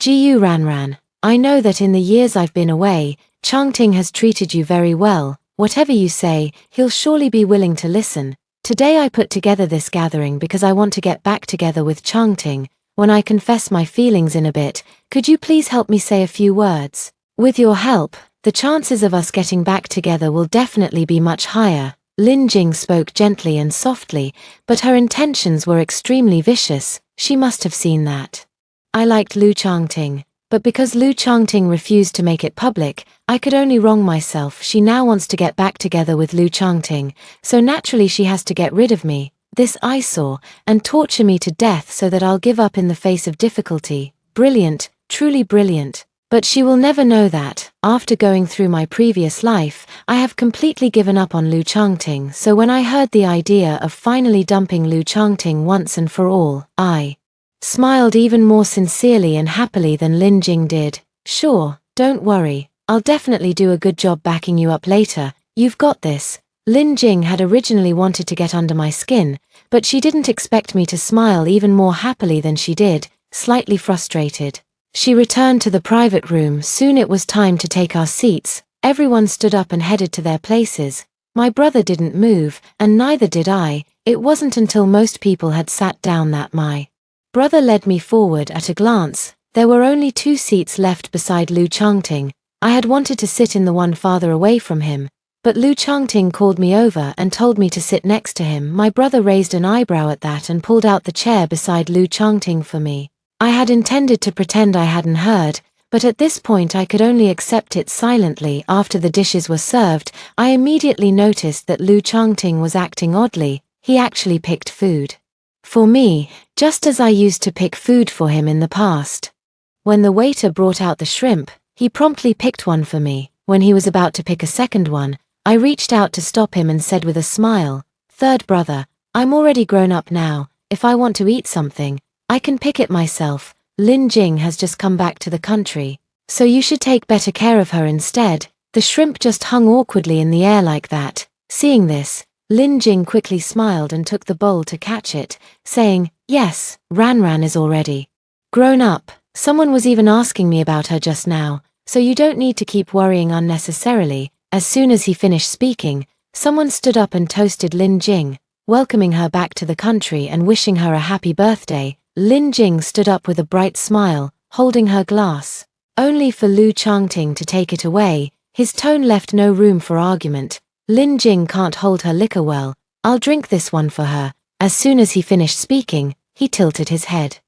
"Gu Ranran, I know that in the years I've been away, Changting has treated you very well. Whatever you say, he'll surely be willing to listen. Today I put together this gathering because I want to get back together with Changting. When I confess my feelings in a bit, could you please help me say a few words? With your help, the chances of us getting back together will definitely be much higher." Lin Jing spoke gently and softly, but her intentions were extremely vicious. She must have seen that. I liked Lu Changting, but because Lu Changting refused to make it public, I could only wrong myself. She now wants to get back together with Lu Changting, so naturally she has to get rid of me, this eyesore, and torture me to death so that I'll give up in the face of difficulty. Brilliant, truly brilliant. But she will never know that, after going through my previous life, I have completely given up on Lu Changting. So when I heard the idea of finally dumping Lu Changting once and for all, I smiled even more sincerely and happily than Lin Jing did. Sure, don't worry, I'll definitely do a good job backing you up later, you've got this. Lin Jing had originally wanted to get under my skin, but she didn't expect me to smile even more happily than she did, slightly frustrated. She returned to the private room. Soon it was time to take our seats. Everyone stood up and headed to their places. My brother didn't move, and neither did I. It wasn't until most people had sat down that my brother led me forward. At a glance, there were only 2 seats left beside Lu Changting. I had wanted to sit in the one farther away from him, but Lu Changting called me over and told me to sit next to him. My brother raised an eyebrow at that and pulled out the chair beside Lu Changting for me. I had intended to pretend I hadn't heard, but at this point I could only accept it silently. After the dishes were served, I immediately noticed that Lu Changting was acting oddly. He actually picked food for me, just as I used to pick food for him in the past. When the waiter brought out the shrimp, he promptly picked one for me. When he was about to pick a second one, I reached out to stop him and said with a smile, "Third brother, I'm already grown up now. If I want to eat something, I can pick it myself. Lin Jing has just come back to the country, so you should take better care of her instead." The shrimp just hung awkwardly in the air like that. Seeing this, Lin Jing quickly smiled and took the bowl to catch it, saying, "Yes, Ran is already grown up. Someone was even asking me about her just now, so you don't need to keep worrying unnecessarily." As soon as he finished speaking, someone stood up and toasted Lin Jing, welcoming her back to the country and wishing her a happy birthday. Lin Jing stood up with a bright smile, holding her glass, only for Lu Changting to take it away. His tone left no room for argument. "Lin Jing can't hold her liquor well. I'll drink this one for her." As soon as he finished speaking, he tilted his head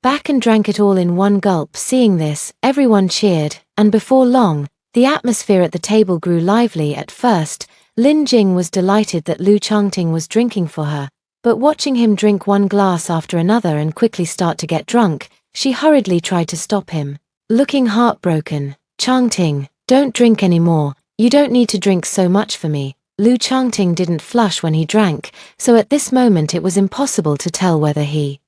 back and drank it all in one gulp. Seeing this, everyone cheered, and before long, the atmosphere at the table grew lively. At first, Lin Jing was delighted that Lu Changting was drinking for her, but watching him drink one glass after another and quickly start to get drunk, she hurriedly tried to stop him. Looking heartbroken, "Changting, don't drink anymore. You don't need to drink so much for me." Lu Changting didn't flush when he drank, so at this moment it was impossible to tell whether he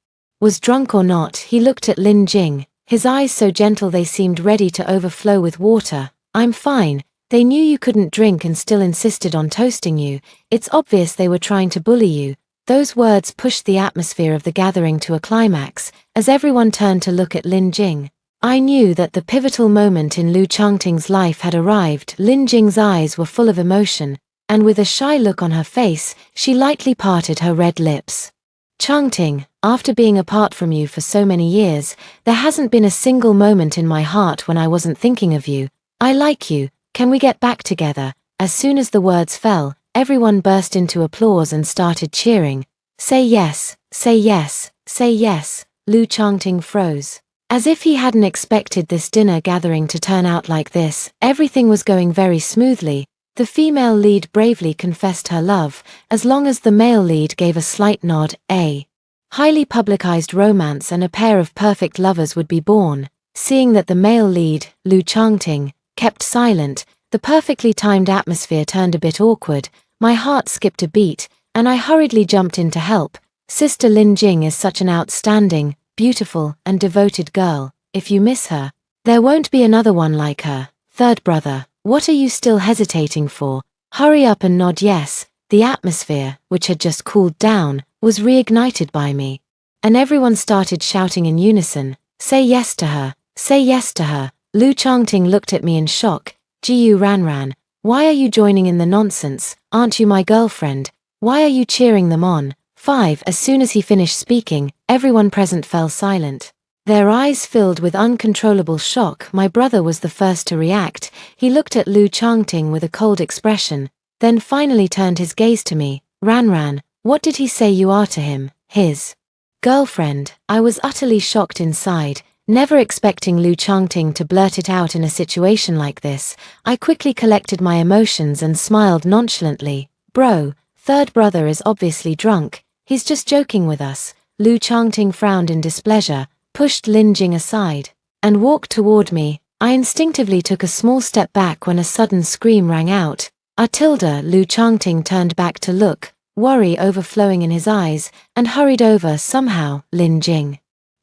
was drunk or not. He looked at Lin Jing, his eyes so gentle they seemed ready to overflow with water. "I'm fine." They knew you couldn't drink and still insisted on toasting you. It's obvious they were trying to bully you. Those words pushed the atmosphere of the gathering to a climax, as everyone turned to look at Lin Jing. I knew that the pivotal moment in Lu Changting's life had arrived. Lin Jing's eyes were full of emotion, and with a shy look on her face, she lightly parted her red lips. "Changting, after being apart from you for so many years, there hasn't been a single moment in my heart when I wasn't thinking of you. I like you. Can we get back together?" As soon as the words fell, everyone burst into applause and started cheering. "Say yes, say yes, say yes." Lu Changting froze. As if he hadn't expected this dinner gathering to turn out like this. Everything was going very smoothly. The female lead bravely confessed her love, as long as the male lead gave a slight nod. A highly publicized romance and a pair of perfect lovers would be born. Seeing that the male lead, Lu Changting, kept silent, the perfectly timed atmosphere turned a bit awkward. My heart skipped a beat, and I hurriedly jumped in to help. "Sister Lin Jing is such an outstanding, beautiful, and devoted girl. If you miss her, there won't be another one like her. Third brother, what are you still hesitating for? Hurry up and nod yes." The atmosphere, which had just cooled down, was reignited by me, and everyone started shouting in unison, "Say yes to her, say yes to her." Lu Changting looked at me in shock. "Jiu Ran, why are you joining in the nonsense? Aren't you my girlfriend? Why are you cheering them on?" 5. As soon as he finished speaking, everyone present fell silent. Their eyes filled with uncontrollable shock. My brother was the first to react. He looked at Lu Changting with a cold expression. then finally turned his gaze to me. Ranran, what did he say you are to him? His girlfriend. I was utterly shocked inside, never expecting Lu Changting to blurt it out in a situation like this. I quickly collected my emotions and smiled nonchalantly. Bro, third brother is obviously drunk, he's just joking with us. Lu Changting frowned in displeasure, pushed Lin Jing aside, and walked toward me. I instinctively took a small step back when a sudden scream rang out. Tilda. Lu Changting turned back to look, worry overflowing in his eyes, and hurried over somehow. Lin Jing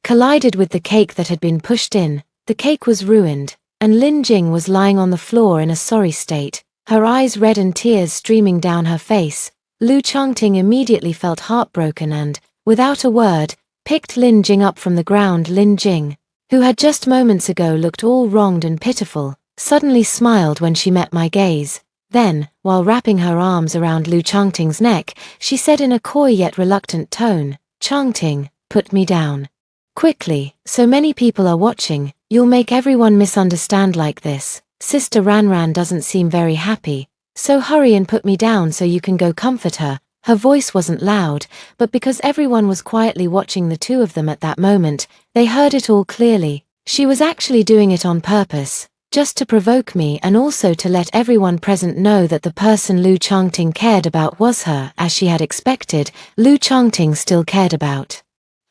collided with the cake that had been pushed in. The cake was ruined, and Lin Jing was lying on the floor in a sorry state, her eyes red and tears streaming down her face. Lu Changting immediately felt heartbroken and, without a word, picked Lin Jing up from the ground. Lin Jing, who had just moments ago looked all wronged and pitiful, suddenly smiled when she met my gaze. Then, while wrapping her arms around Lu Changting's neck, she said in a coy yet reluctant tone, Changting, put me down. Quickly, so many people are watching, you'll make everyone misunderstand like this. Sister Ranran doesn't seem very happy, so hurry and put me down so you can go comfort her. Her voice wasn't loud, but because everyone was quietly watching the two of them at that moment, they heard it all clearly. She was actually doing it on purpose, just to provoke me and also to let everyone present know that the person Lu Changting cared about was her. As she had expected, Lu Changting still cared about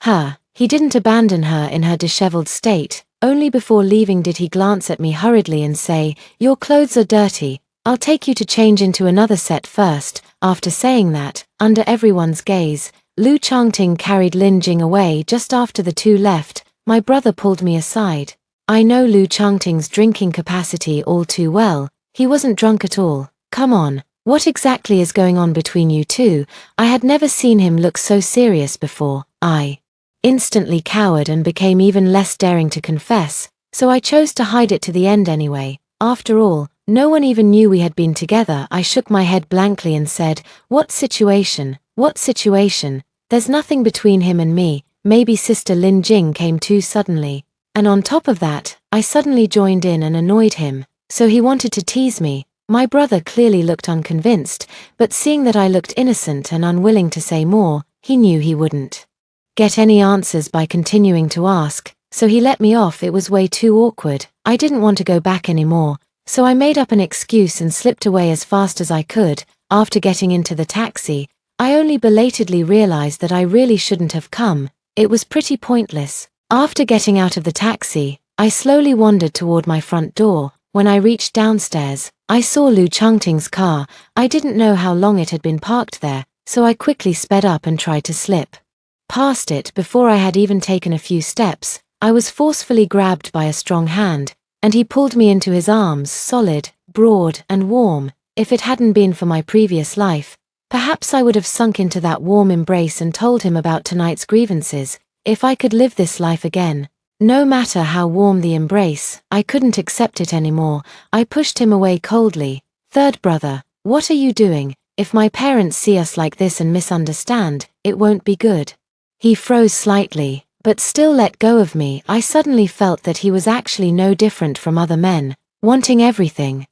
her. He didn't abandon her in her disheveled state. Only before leaving did he glance at me hurriedly and say, your clothes are dirty, I'll take you to change into another set first. After saying that, under everyone's gaze, Lu Changting carried Lin Jing away. Just after the two left, my brother pulled me aside. I know Lu Changting's drinking capacity all too well. He wasn't drunk at all. Come on, what exactly is going on between you two? I had never seen him look so serious before. I instantly cowered and became even less daring to confess, so I chose to hide it to the end anyway. After all, no one even knew we had been together. I shook my head blankly and said, what situation? What situation? There's nothing between him and me. Maybe Sister Lin Jing came too suddenly. And on top of that, I suddenly joined in and annoyed him, so he wanted to tease me. My brother clearly looked unconvinced, but seeing that I looked innocent and unwilling to say more, he knew he wouldn't get any answers by continuing to ask, so he let me off. It was way too awkward. I didn't want to go back anymore, so I made up an excuse and slipped away as fast as I could. After getting into the taxi, I only belatedly realized that I really shouldn't have come. It was pretty pointless. After getting out of the taxi, I slowly wandered toward my front door. When I reached downstairs, I saw Lu Changting's car. I didn't know how long it had been parked there, so I quickly sped up and tried to slip past it. Before I had even taken a few steps, I was forcefully grabbed by a strong hand, and he pulled me into his arms, solid, broad, and warm. If it hadn't been for my previous life, perhaps I would have sunk into that warm embrace and told him about tonight's grievances. If I could live this life again, no matter how warm the embrace, I couldn't accept it anymore. I pushed him away coldly. Third brother, what are you doing? If my parents see us like this and misunderstand, it won't be good. He froze slightly, but still let go of me. I suddenly felt that he was actually no different from other men, wanting everything,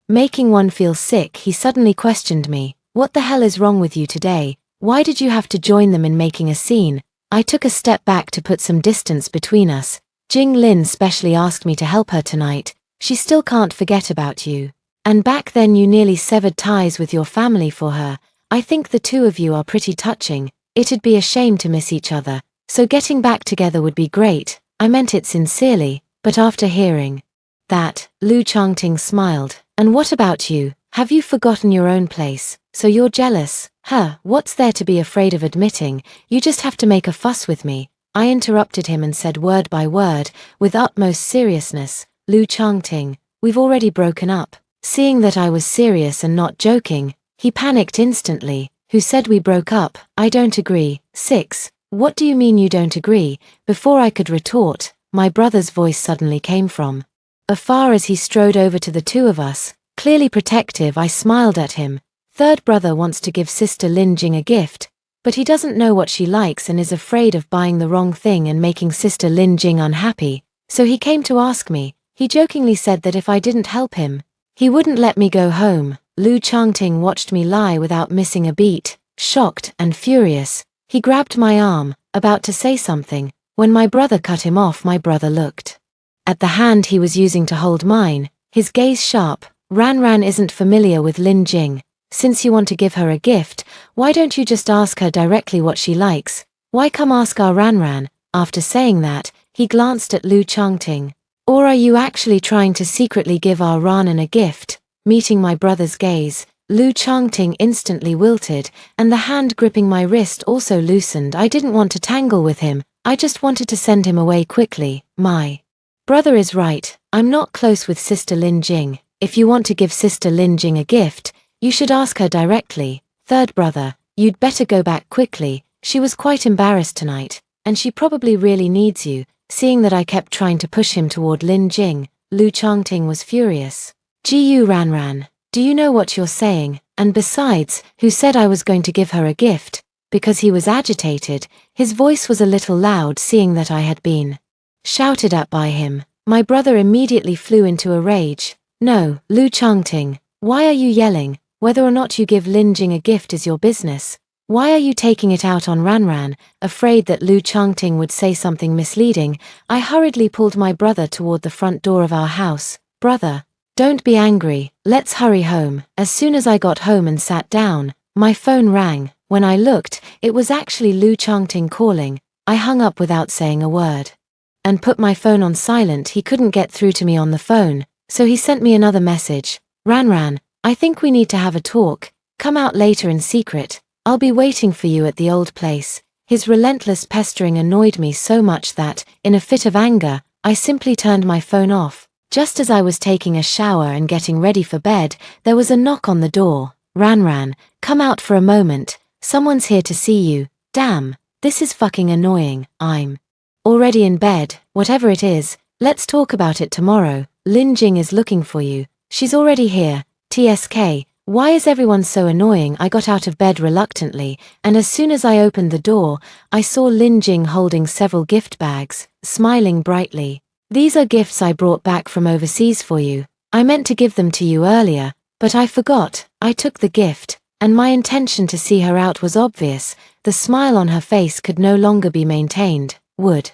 making one feel sick. He suddenly questioned me. What the hell is wrong with you today? Why did you have to join them in making a scene? I took a step back to put some distance between us. Jing Lin specially asked me to help her tonight. She still can't forget about you. And back then you nearly severed ties with your family for her. I think the two of you are pretty touching. It'd be a shame to miss each other, so getting back together would be great. I meant it sincerely, but after hearing that, Lu Changting smiled. And what about you? Have you forgotten your own place? So you're jealous? What's there to be afraid of admitting? You just have to make a fuss with me. I interrupted him and said word by word, with utmost seriousness, Lu Changting, we've already broken up. Seeing that I was serious and not joking, he panicked instantly. Who said we broke up? I don't agree. 6. What do you mean you don't agree? Before I could retort, my brother's voice suddenly came from afar as he strode over to the two of us. Clearly protective, I smiled at him. Third brother wants to give Sister Lin Jing a gift, but he doesn't know what she likes and is afraid of buying the wrong thing and making Sister Lin Jing unhappy, so he came to ask me. He jokingly said that if I didn't help him, he wouldn't let me go home. Lu Changting watched me lie without missing a beat, shocked and furious. He grabbed my arm, about to say something, when my brother cut him off. My brother looked at the hand he was using to hold mine, his gaze sharp. Ran isn't familiar with Lin Jing. Since you want to give her a gift, why don't you just ask her directly what she likes? Why come ask our Ran? After saying that, he glanced at Lu Changting. Or are you actually trying to secretly give our Ranan a gift? Meeting my brother's gaze, Lu Changting instantly wilted, and the hand gripping my wrist also loosened. I didn't want to tangle with him, I just wanted to send him away quickly. My brother is right, I'm not close with Sister Lin Jing. If you want to give Sister Lin Jing a gift, you should ask her directly. Third brother, you'd better go back quickly. She was quite embarrassed tonight, and she probably really needs you. Seeing that I kept trying to push him toward Lin Jing, Lu Changting was furious. Gu Ran, do you know what you're saying? And besides, who said I was going to give her a gift? Because he was agitated, his voice was a little loud. Seeing that I had been shouted at by him, my brother immediately flew into a rage. No, Lu Changting, why are you yelling? Whether or not you give Lin Jing a gift is your business. Why are you taking it out on Ran? Afraid that Lu Changting would say something misleading, I hurriedly pulled my brother toward the front door of our house. Brother, don't be angry, let's hurry home. As soon as I got home and sat down, my phone rang. When I looked, it was actually Lu Changting calling. I hung up without saying a word and put my phone on silent. He couldn't get through to me on the phone, so he sent me another message. Ran, I think we need to have a talk. Come out later in secret. I'll be waiting for you at the old place. His relentless pestering annoyed me so much that, in a fit of anger, I simply turned my phone off. Just as I was taking a shower and getting ready for bed, there was a knock on the door. Ran, come out for a moment. Someone's here to see you. Damn, this is fucking annoying. I'm already in bed. Whatever it is, let's talk about it tomorrow. Lin Jing is looking for you. She's already here. TSK, why is everyone so annoying? I got out of bed reluctantly, and as soon as I opened the door, I saw Lin Jing holding several gift bags, smiling brightly. These are gifts I brought back from overseas for you. I meant to give them to you earlier, but I forgot. I took the gift, and my intention to see her out was obvious. The smile on her face could no longer be maintained. Would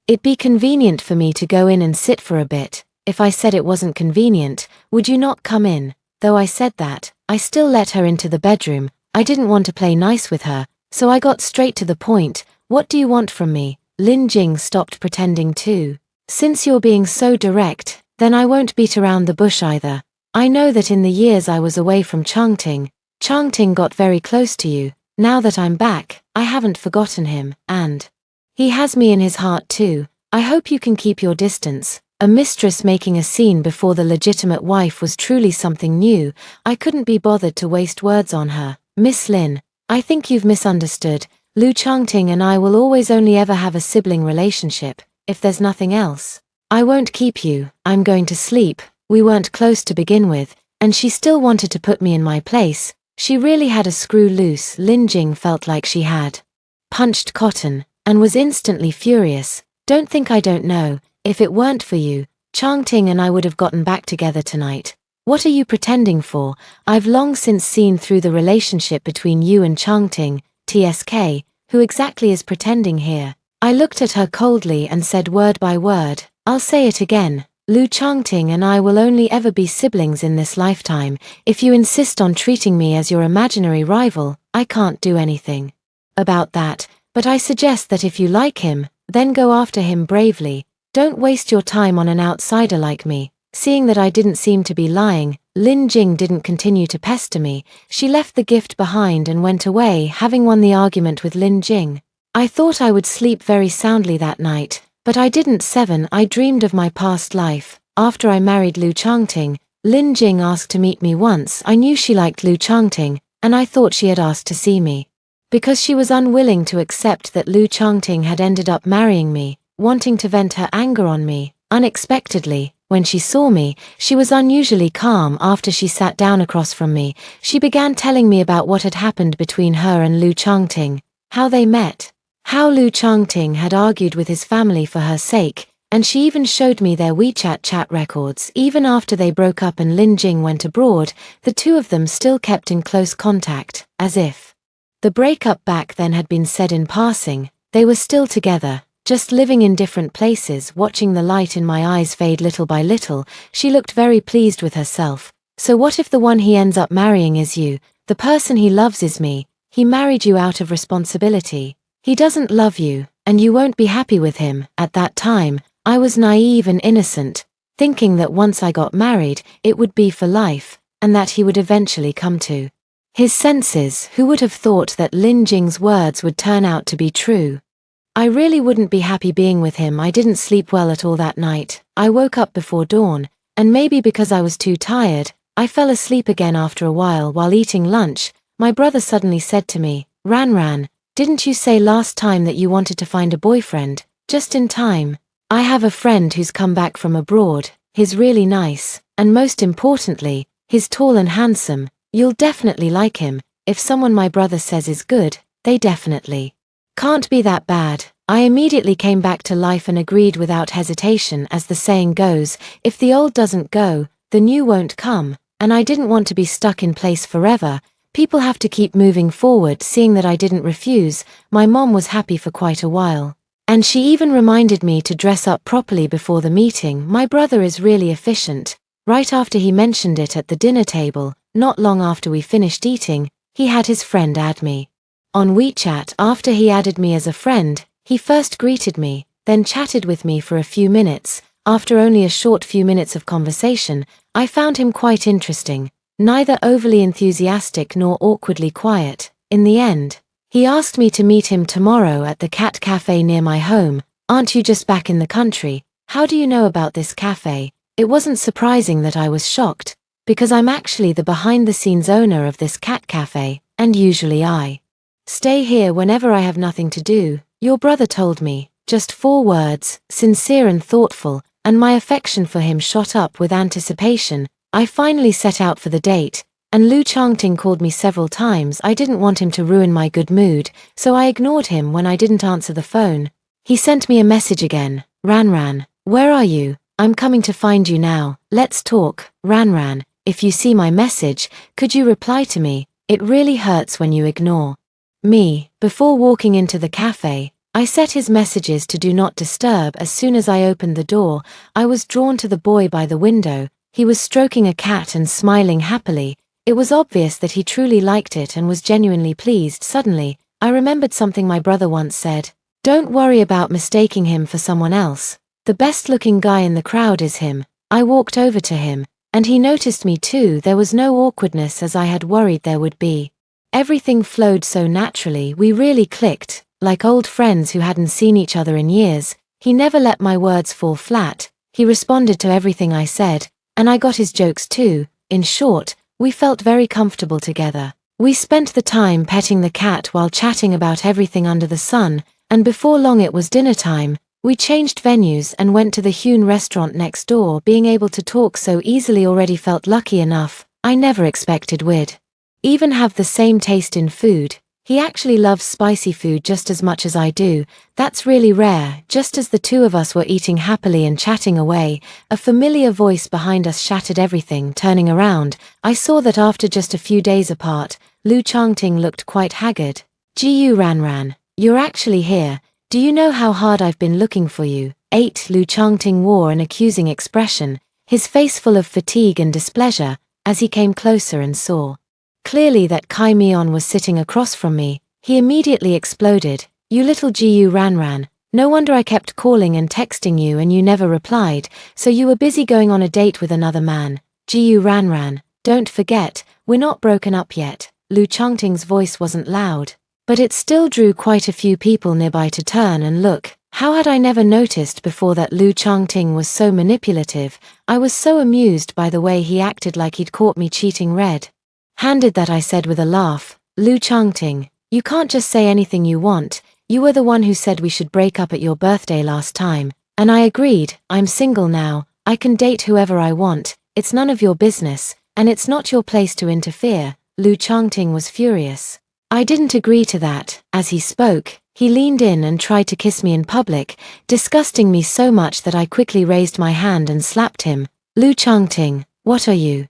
it be convenient for me to go in and sit for a bit? If I said it wasn't convenient, would you not come in? Though I said that, I still let her into the bedroom. I didn't want to play nice with her, so I got straight to the point. What do you want from me? Lin Jing stopped pretending too. Since you're being so direct, then I won't beat around the bush either. I know that in the years I was away from Changting got very close to you. Now that I'm back, I haven't forgotten him, and he has me in his heart too. I hope you can keep your distance. A mistress making a scene before the legitimate wife was truly something new. I couldn't be bothered to waste words on her. Miss Lin, I think you've misunderstood. Lu Changting and I will always only ever have a sibling relationship. If there's nothing else, I won't keep you. I'm going to sleep. We weren't close to begin with, and she still wanted to put me in my place. She really had a screw loose. Lin Jing felt like she had punched cotton, and was instantly furious. Don't think I don't know. If it weren't for you, Changting and I would have gotten back together tonight. What are you pretending for? I've long since seen through the relationship between you and Changting. TSK, who exactly is pretending here? I looked at her coldly and said word by word, I'll say it again. Lu Changting and I will only ever be siblings in this lifetime. If you insist on treating me as your imaginary rival, I can't do anything about that, but I suggest that if you like him, then go after him bravely. Don't waste your time on an outsider like me. Seeing that I didn't seem to be lying, Lin Jing didn't continue to pester me. She left the gift behind and went away, having won the argument with Lin Jing. I thought I would sleep very soundly that night, but I didn't. 7. I dreamed of my past life. After I married Lu Changting, Lin Jing asked to meet me once. I knew she liked Lu Changting, and I thought she had asked to see me because she was unwilling to accept that Lu Changting had ended up marrying me, wanting to vent her anger on me. Unexpectedly, when she saw me, she was unusually calm. After she sat down across from me, she began telling me about what had happened between her and Lu Changting, how they met, how Lu Changting had argued with his family for her sake, And she even showed me their WeChat chat records. Even after they broke up and Lin Jing went abroad, the two of them still kept in close contact, as if the breakup back then had been said in passing. They were still together, just living in different places. Watching the light in my eyes fade little by little, she looked very pleased with herself. So what if the one he ends up marrying is you? The person he loves is me. He married you out of responsibility. He doesn't love you, and you won't be happy with him. At that time, I was naive and innocent, thinking that once I got married, it would be for life, and that he would eventually come to his senses. Who would have thought that Lin Jing's words would turn out to be true? I really wouldn't be happy being with him. I didn't sleep well at all that night. I woke up before dawn, and maybe because I was too tired, I fell asleep again after a while. While eating lunch, my brother suddenly said to me, "Ran, didn't you say last time that you wanted to find a boyfriend? Just in time. I have a friend who's come back from abroad. He's really nice, and most importantly, he's tall and handsome. You'll definitely like him. If someone my brother says is good, they definitely can't be that bad." I immediately came back to life and agreed without hesitation. As the saying goes, if the old doesn't go, the new won't come, and I didn't want to be stuck in place forever. People have to keep moving forward. Seeing that I didn't refuse, my mom was happy for quite a while. And she even reminded me to dress up properly before the meeting. My brother is really efficient. Right after he mentioned it at the dinner table, not long after we finished eating, he had his friend add me on WeChat. After he added me as a friend, he first greeted me, then chatted with me for a few minutes. After only a short few minutes of conversation, I found him quite interesting, neither overly enthusiastic nor awkwardly quiet. In the end, he asked me to meet him tomorrow at the cat cafe near my home. "Aren't you just back in the country? How do you know about this cafe?" It wasn't surprising that I was shocked, because I'm actually the behind-the-scenes owner of this cat cafe, and usually I stay here whenever I have nothing to do. Your brother told me. Just 4 words, sincere and thoughtful, and my affection for him shot up with anticipation. I finally set out for the date, and Lu Changting called me several times. I didn't want him to ruin my good mood, so I ignored him when I didn't answer the phone. He sent me a message again. Ran, where are you? I'm coming to find you now. Let's talk. Ran, if you see my message, could you reply to me? It really hurts when you ignore me. Before walking into the cafe, I set his messages to do not disturb. As soon as I opened the door, I was drawn to the boy by the window. He was stroking a cat and smiling happily. It was obvious that he truly liked it and was genuinely pleased. Suddenly, I remembered something my brother once said. Don't worry about mistaking him for someone else. The best-looking guy in the crowd is him. I walked over to him, and he noticed me too. There was no awkwardness as I had worried there would be. Everything flowed so naturally. We really clicked, like old friends who hadn't seen each other in years. He never let my words fall flat. He responded to everything I said, and I got his jokes too. In short, we felt very comfortable together. We spent the time petting the cat while chatting about everything under the sun, and before long it was dinner time. We changed venues and went to the Hune restaurant next door. Being able to talk so easily already felt lucky enough. I never expected we'd even have the same taste in food. He actually loves spicy food just as much as I do. That's really rare. Just as the two of us were eating happily and chatting away, a familiar voice behind us shattered everything. Turning around, I saw that after just a few days apart, Lu Changting looked quite haggard. "Gu Ran, you're actually here. Do you know how hard I've been looking for you?" Lu Changting wore an accusing expression, his face full of fatigue and displeasure, as he came closer and saw clearly that Kai Mion was sitting across from me. He immediately exploded. "You little Gu Ran, no wonder I kept calling and texting you and you never replied, so you were busy going on a date with another man. Gu Ran, don't forget, we're not broken up yet." Lu Changting's voice wasn't loud, but it still drew quite a few people nearby to turn and look. How had I never noticed before that Lu Changting was so manipulative? I was so amused by the way he acted, like he'd caught me cheating red-handed. That I said with a laugh. "Lu Changting, you can't just say anything you want. You were the one who said we should break up at your birthday last time, and I agreed. I'm single now. I can date whoever I want. It's none of your business, and it's not your place to interfere." Lu Changting was furious. I didn't agree to that. As he spoke, He leaned in and tried to kiss me in public, disgusting me so much that I quickly raised my hand and slapped him. Lu Changting, what are you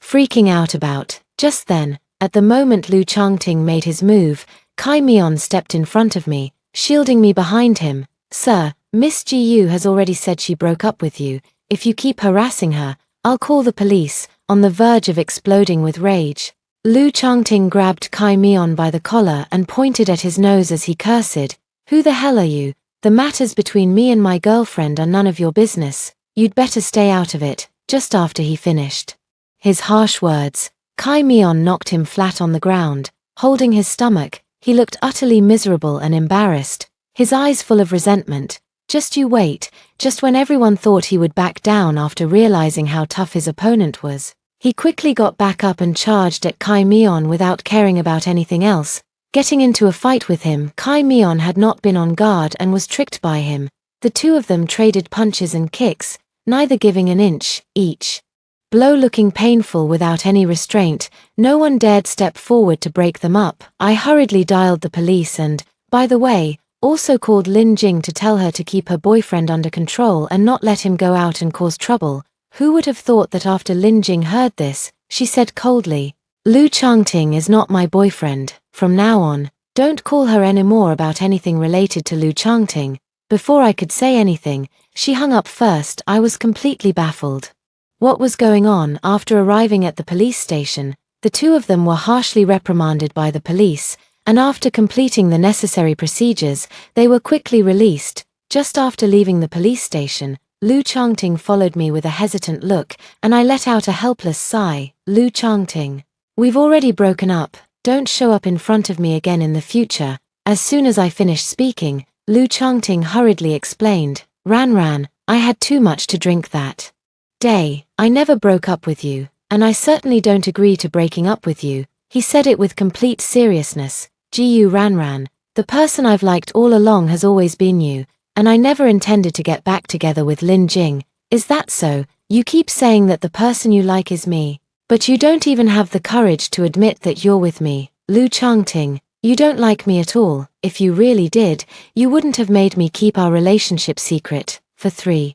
freaking out about? Just then, at the moment Lu Changting made his move, Kai Mion stepped in front of me, shielding me behind him. Sir, Miss Gu has already said she broke up with you. If you keep harassing her, I'll call the police. On the verge of exploding with rage, Lu Changting grabbed Kai Mion by the collar and pointed at his nose as he cursed. Who the hell are you? The matters between me and my girlfriend are none of your business. You'd better stay out of it. Just after he finished his harsh words, Kai Mion knocked him flat on the ground. Holding his stomach, he looked utterly miserable and embarrassed, his eyes full of resentment. Just you wait. Just when everyone thought he would back down after realizing how tough his opponent was, he quickly got back up and charged at Kai Mion without caring about anything else. Getting into a fight with him, Kai Mion had not been on guard and was tricked by him. The two of them traded punches and kicks, neither giving an inch each. Blow looking painful without any restraint, no one dared step forward to break them up. I hurriedly dialed the police and, by the way, also called Lin Jing to tell her to keep her boyfriend under control and not let him go out and cause trouble. Who would have thought that after Lin Jing heard this, she said coldly, Lu Changting is not my boyfriend. From now on, don't call her anymore about anything related to Lu Changting. Before I could say anything, she hung up first. I was completely baffled. What was going on? After arriving at the police station, the two of them were harshly reprimanded by the police, and after completing the necessary procedures, they were quickly released. Just after leaving the police station, Lu Changting followed me with a hesitant look, and I let out a helpless sigh. Lu Changting, we've already broken up. Don't show up in front of me again in the future. As soon as I finished speaking, Lu Changting hurriedly explained, Ran, I had too much to drink that day. I never broke up with you, and I certainly don't agree to breaking up with you. He said it with complete seriousness. Gu Ran, the person I've liked all along has always been you, and I never intended to get back together with Lin Jing. Is that so? You keep saying that the person you like is me, but you don't even have the courage to admit that you're with me. Lu Changting, you don't like me at all. If you really did, you wouldn't have made me keep our relationship secret for 3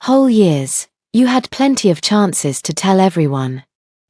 whole years. You had plenty of chances to tell everyone,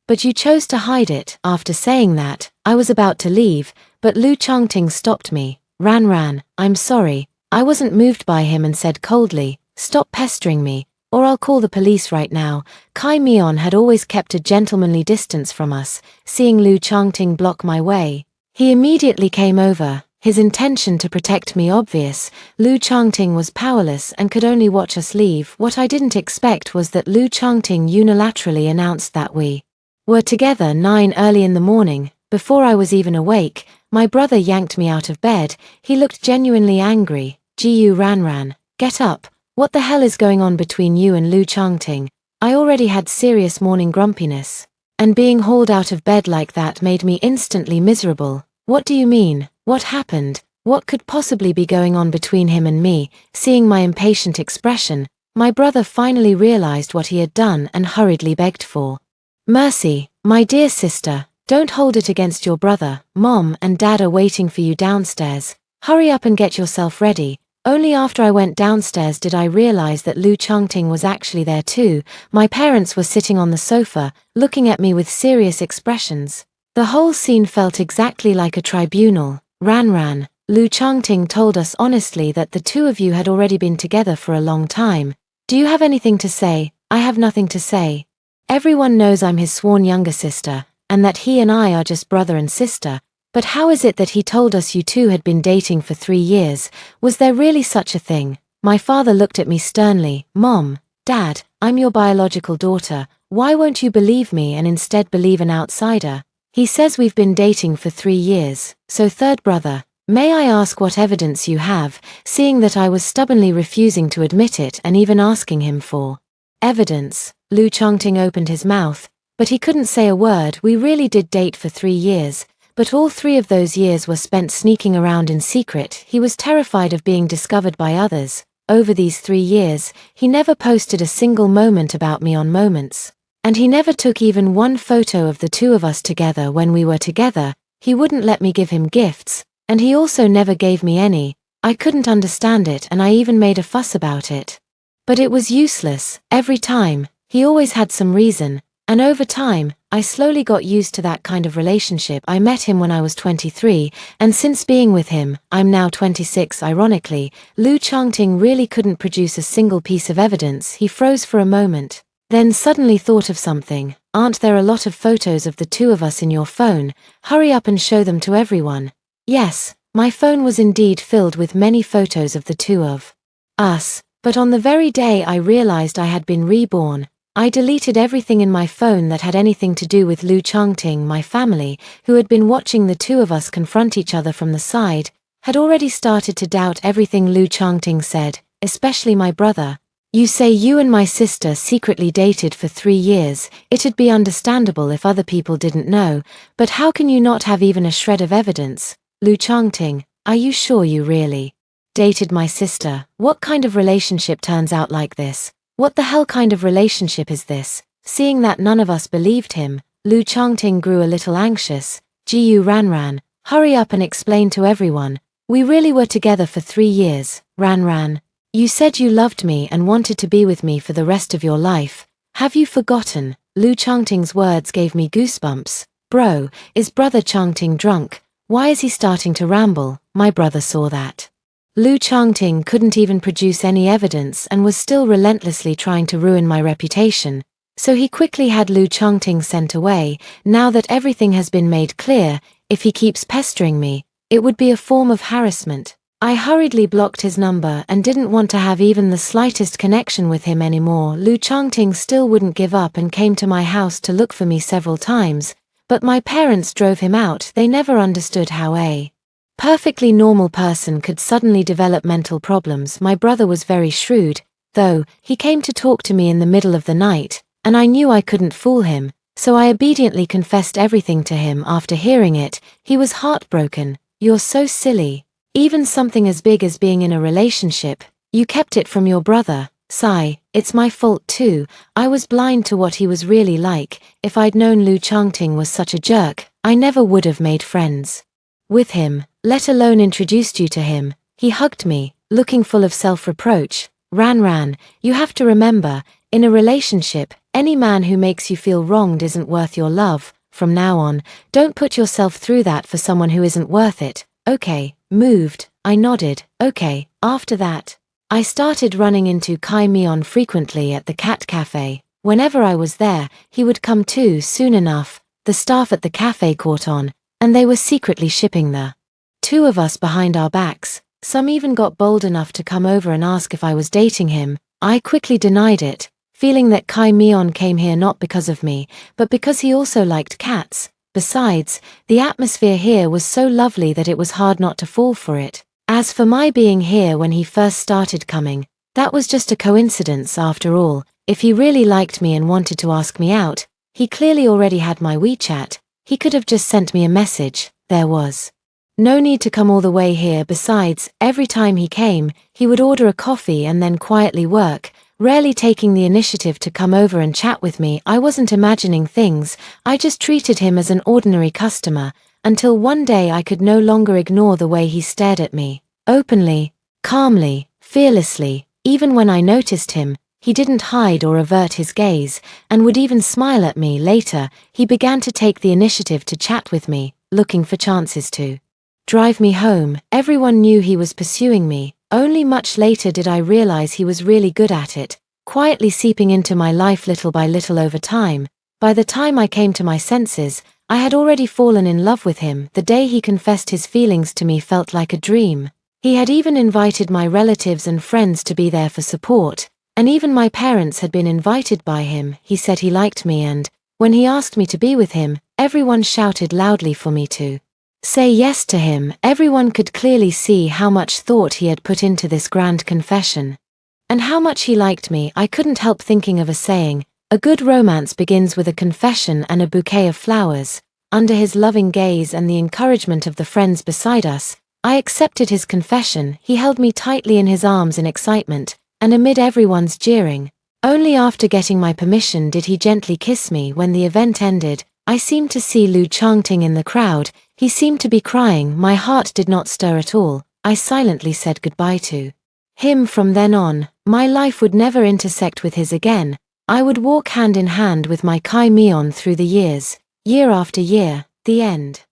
but you chose to hide it. After saying that, I was about to leave, but Lu Changting stopped me. Ran, I'm sorry. I wasn't moved by him and said coldly, stop pestering me, or I'll call the police right now. Kai Mion had always kept a gentlemanly distance from us. Seeing Lu Changting block my way, he immediately came over, his intention to protect me obvious. Lu Changting was powerless and could only watch us leave. What I didn't expect was that Lu Changting unilaterally announced that we were together 9 early in the morning. Before I was even awake, my brother yanked me out of bed. He looked genuinely angry. Gu Ran, get up. What the hell is going on between you and Lu Changting? I already had serious morning grumpiness, and being hauled out of bed like that made me instantly miserable. What do you mean? What happened? What could possibly be going on between him and me? Seeing my impatient expression, my brother finally realized what he had done and hurriedly begged for mercy. My dear sister, don't hold it against your brother. Mom and Dad are waiting for you downstairs. Hurry up and get yourself ready. Only after I went downstairs did I realize that Lu Changting was actually there too. My parents were sitting on the sofa, looking at me with serious expressions. The whole scene felt exactly like a tribunal. Ran, Lu Changting told us honestly that the two of you had already been together for a long time. Do you have anything to say? I have nothing to say. Everyone knows I'm his sworn younger sister, and that he and I are just brother and sister. But how is it that he told us you two had been dating for 3 years? Was there really such a thing? My father looked at me sternly. Mom, Dad, I'm your biological daughter. Why won't you believe me and instead believe an outsider? He says we've been dating for 3 years. So third brother, may I ask what evidence you have, seeing that I was stubbornly refusing to admit it and even asking him for evidence? Lu Changting opened his mouth, but he couldn't say a word. We really did date for 3 years. But all 3 of those years were spent sneaking around in secret. He was terrified of being discovered by others. Over these 3 years, he never posted a single moment about me on Moments. And he never took even one photo of the two of us together when we were together. He wouldn't let me give him gifts, and he also never gave me any. I couldn't understand it and I even made a fuss about it. But it was useless. Every time, he always had some reason, and over time, I slowly got used to that kind of relationship. I met him when I was 23, and since being with him, I'm now 26. Ironically, Lu Changting really couldn't produce a single piece of evidence. He froze for a moment, then suddenly thought of something. Aren't there a lot of photos of the two of us in your phone? Hurry up and show them to everyone. Yes, my phone was indeed filled with many photos of the two of us, but on the very day I realized I had been reborn, I deleted everything in my phone that had anything to do with Lu Changting. My family, who had been watching the two of us confront each other from the side, had already started to doubt everything Lu Changting said, especially my brother. You say you and my sister secretly dated for 3 years. It'd be understandable if other people didn't know, but how can you not have even a shred of evidence? Lu Changting, are you sure you really dated my sister? What kind of relationship turns out like this? What the hell kind of relationship is this? Seeing that none of us believed him, Lu Changting grew a little anxious. Gu Ranran, hurry up and explain to everyone. We really were together for 3 years, Ranran. You said you loved me and wanted to be with me for the rest of your life. Have you forgotten? Lu Changting's words gave me goosebumps. Bro, is brother Changting drunk? Why is he starting to ramble? My brother saw that. Lu Changting couldn't even produce any evidence and was still relentlessly trying to ruin my reputation, so he quickly had Lu Changting sent away. Now that everything has been made clear, if he keeps pestering me, it would be a form of harassment. I hurriedly blocked his number and didn't want to have even the slightest connection with him anymore. Lu Changting still wouldn't give up and came to my house to look for me several times, but my parents drove him out. They never understood how a perfectly normal person could suddenly develop mental problems. My brother was very shrewd, though. He came to talk to me in the middle of the night, and I knew I couldn't fool him, so I obediently confessed everything to him. After hearing it, he was heartbroken. You're so silly. Even something as big as being in a relationship, you kept it from your brother. Sigh, it's my fault too. I was blind to what he was really like. If I'd known Lu Changting was such a jerk, I never would have made friends with him, let alone introduced you to him. He hugged me, looking full of self-reproach. Ranran, you have to remember, in a relationship, any man who makes you feel wronged isn't worth your love. From now on, don't put yourself through that for someone who isn't worth it. Okay, moved. I nodded. Okay. After that, I started running into Kai Mion frequently at the cat cafe. Whenever I was there, he would come too. Soon enough, the staff at the cafe caught on, and they were secretly shipping the two of us behind our backs. Some even got bold enough to come over and ask if I was dating him. I quickly denied it, feeling that Kai Mion came here not because of me, but because he also liked cats. Besides, the atmosphere here was so lovely that it was hard not to fall for it. As for my being here when he first started coming, that was just a coincidence after all. If he really liked me and wanted to ask me out, he clearly already had my WeChat. He could have just sent me a message. There was no need to come all the way here. Besides, every time he came, he would order a coffee and then quietly work, rarely taking the initiative to come over and chat with me. I wasn't imagining things, I just treated him as an ordinary customer, until one day I could no longer ignore the way he stared at me. Openly, calmly, fearlessly. Even when I noticed him, he didn't hide or avert his gaze, and would even smile at me. Later, he began to take the initiative to chat with me, looking for chances to drive me home. Everyone knew he was pursuing me. Only much later did I realize he was really good at it, quietly seeping into my life little by little over time. By the time I came to my senses, I had already fallen in love with him. The day he confessed his feelings to me felt like a dream. He had even invited my relatives and friends to be there for support, and even my parents had been invited by him. He said he liked me, and when he asked me to be with him, everyone shouted loudly for me to say yes to him. Everyone could clearly see how much thought he had put into this grand confession, and how much he liked me. I couldn't help thinking of a saying, a good romance begins with a confession and a bouquet of flowers. Under his loving gaze and the encouragement of the friends beside us, I accepted his confession. He held me tightly in his arms in excitement, and amid everyone's jeering, only after getting my permission did he gently kiss me. When the event ended, I seemed to see Lu Changting in the crowd. He seemed to be crying. My heart did not stir at all. I silently said goodbye to him. From then on, my life would never intersect with his again. I would walk hand in hand with my Kai Mion through the years, year after year. The end.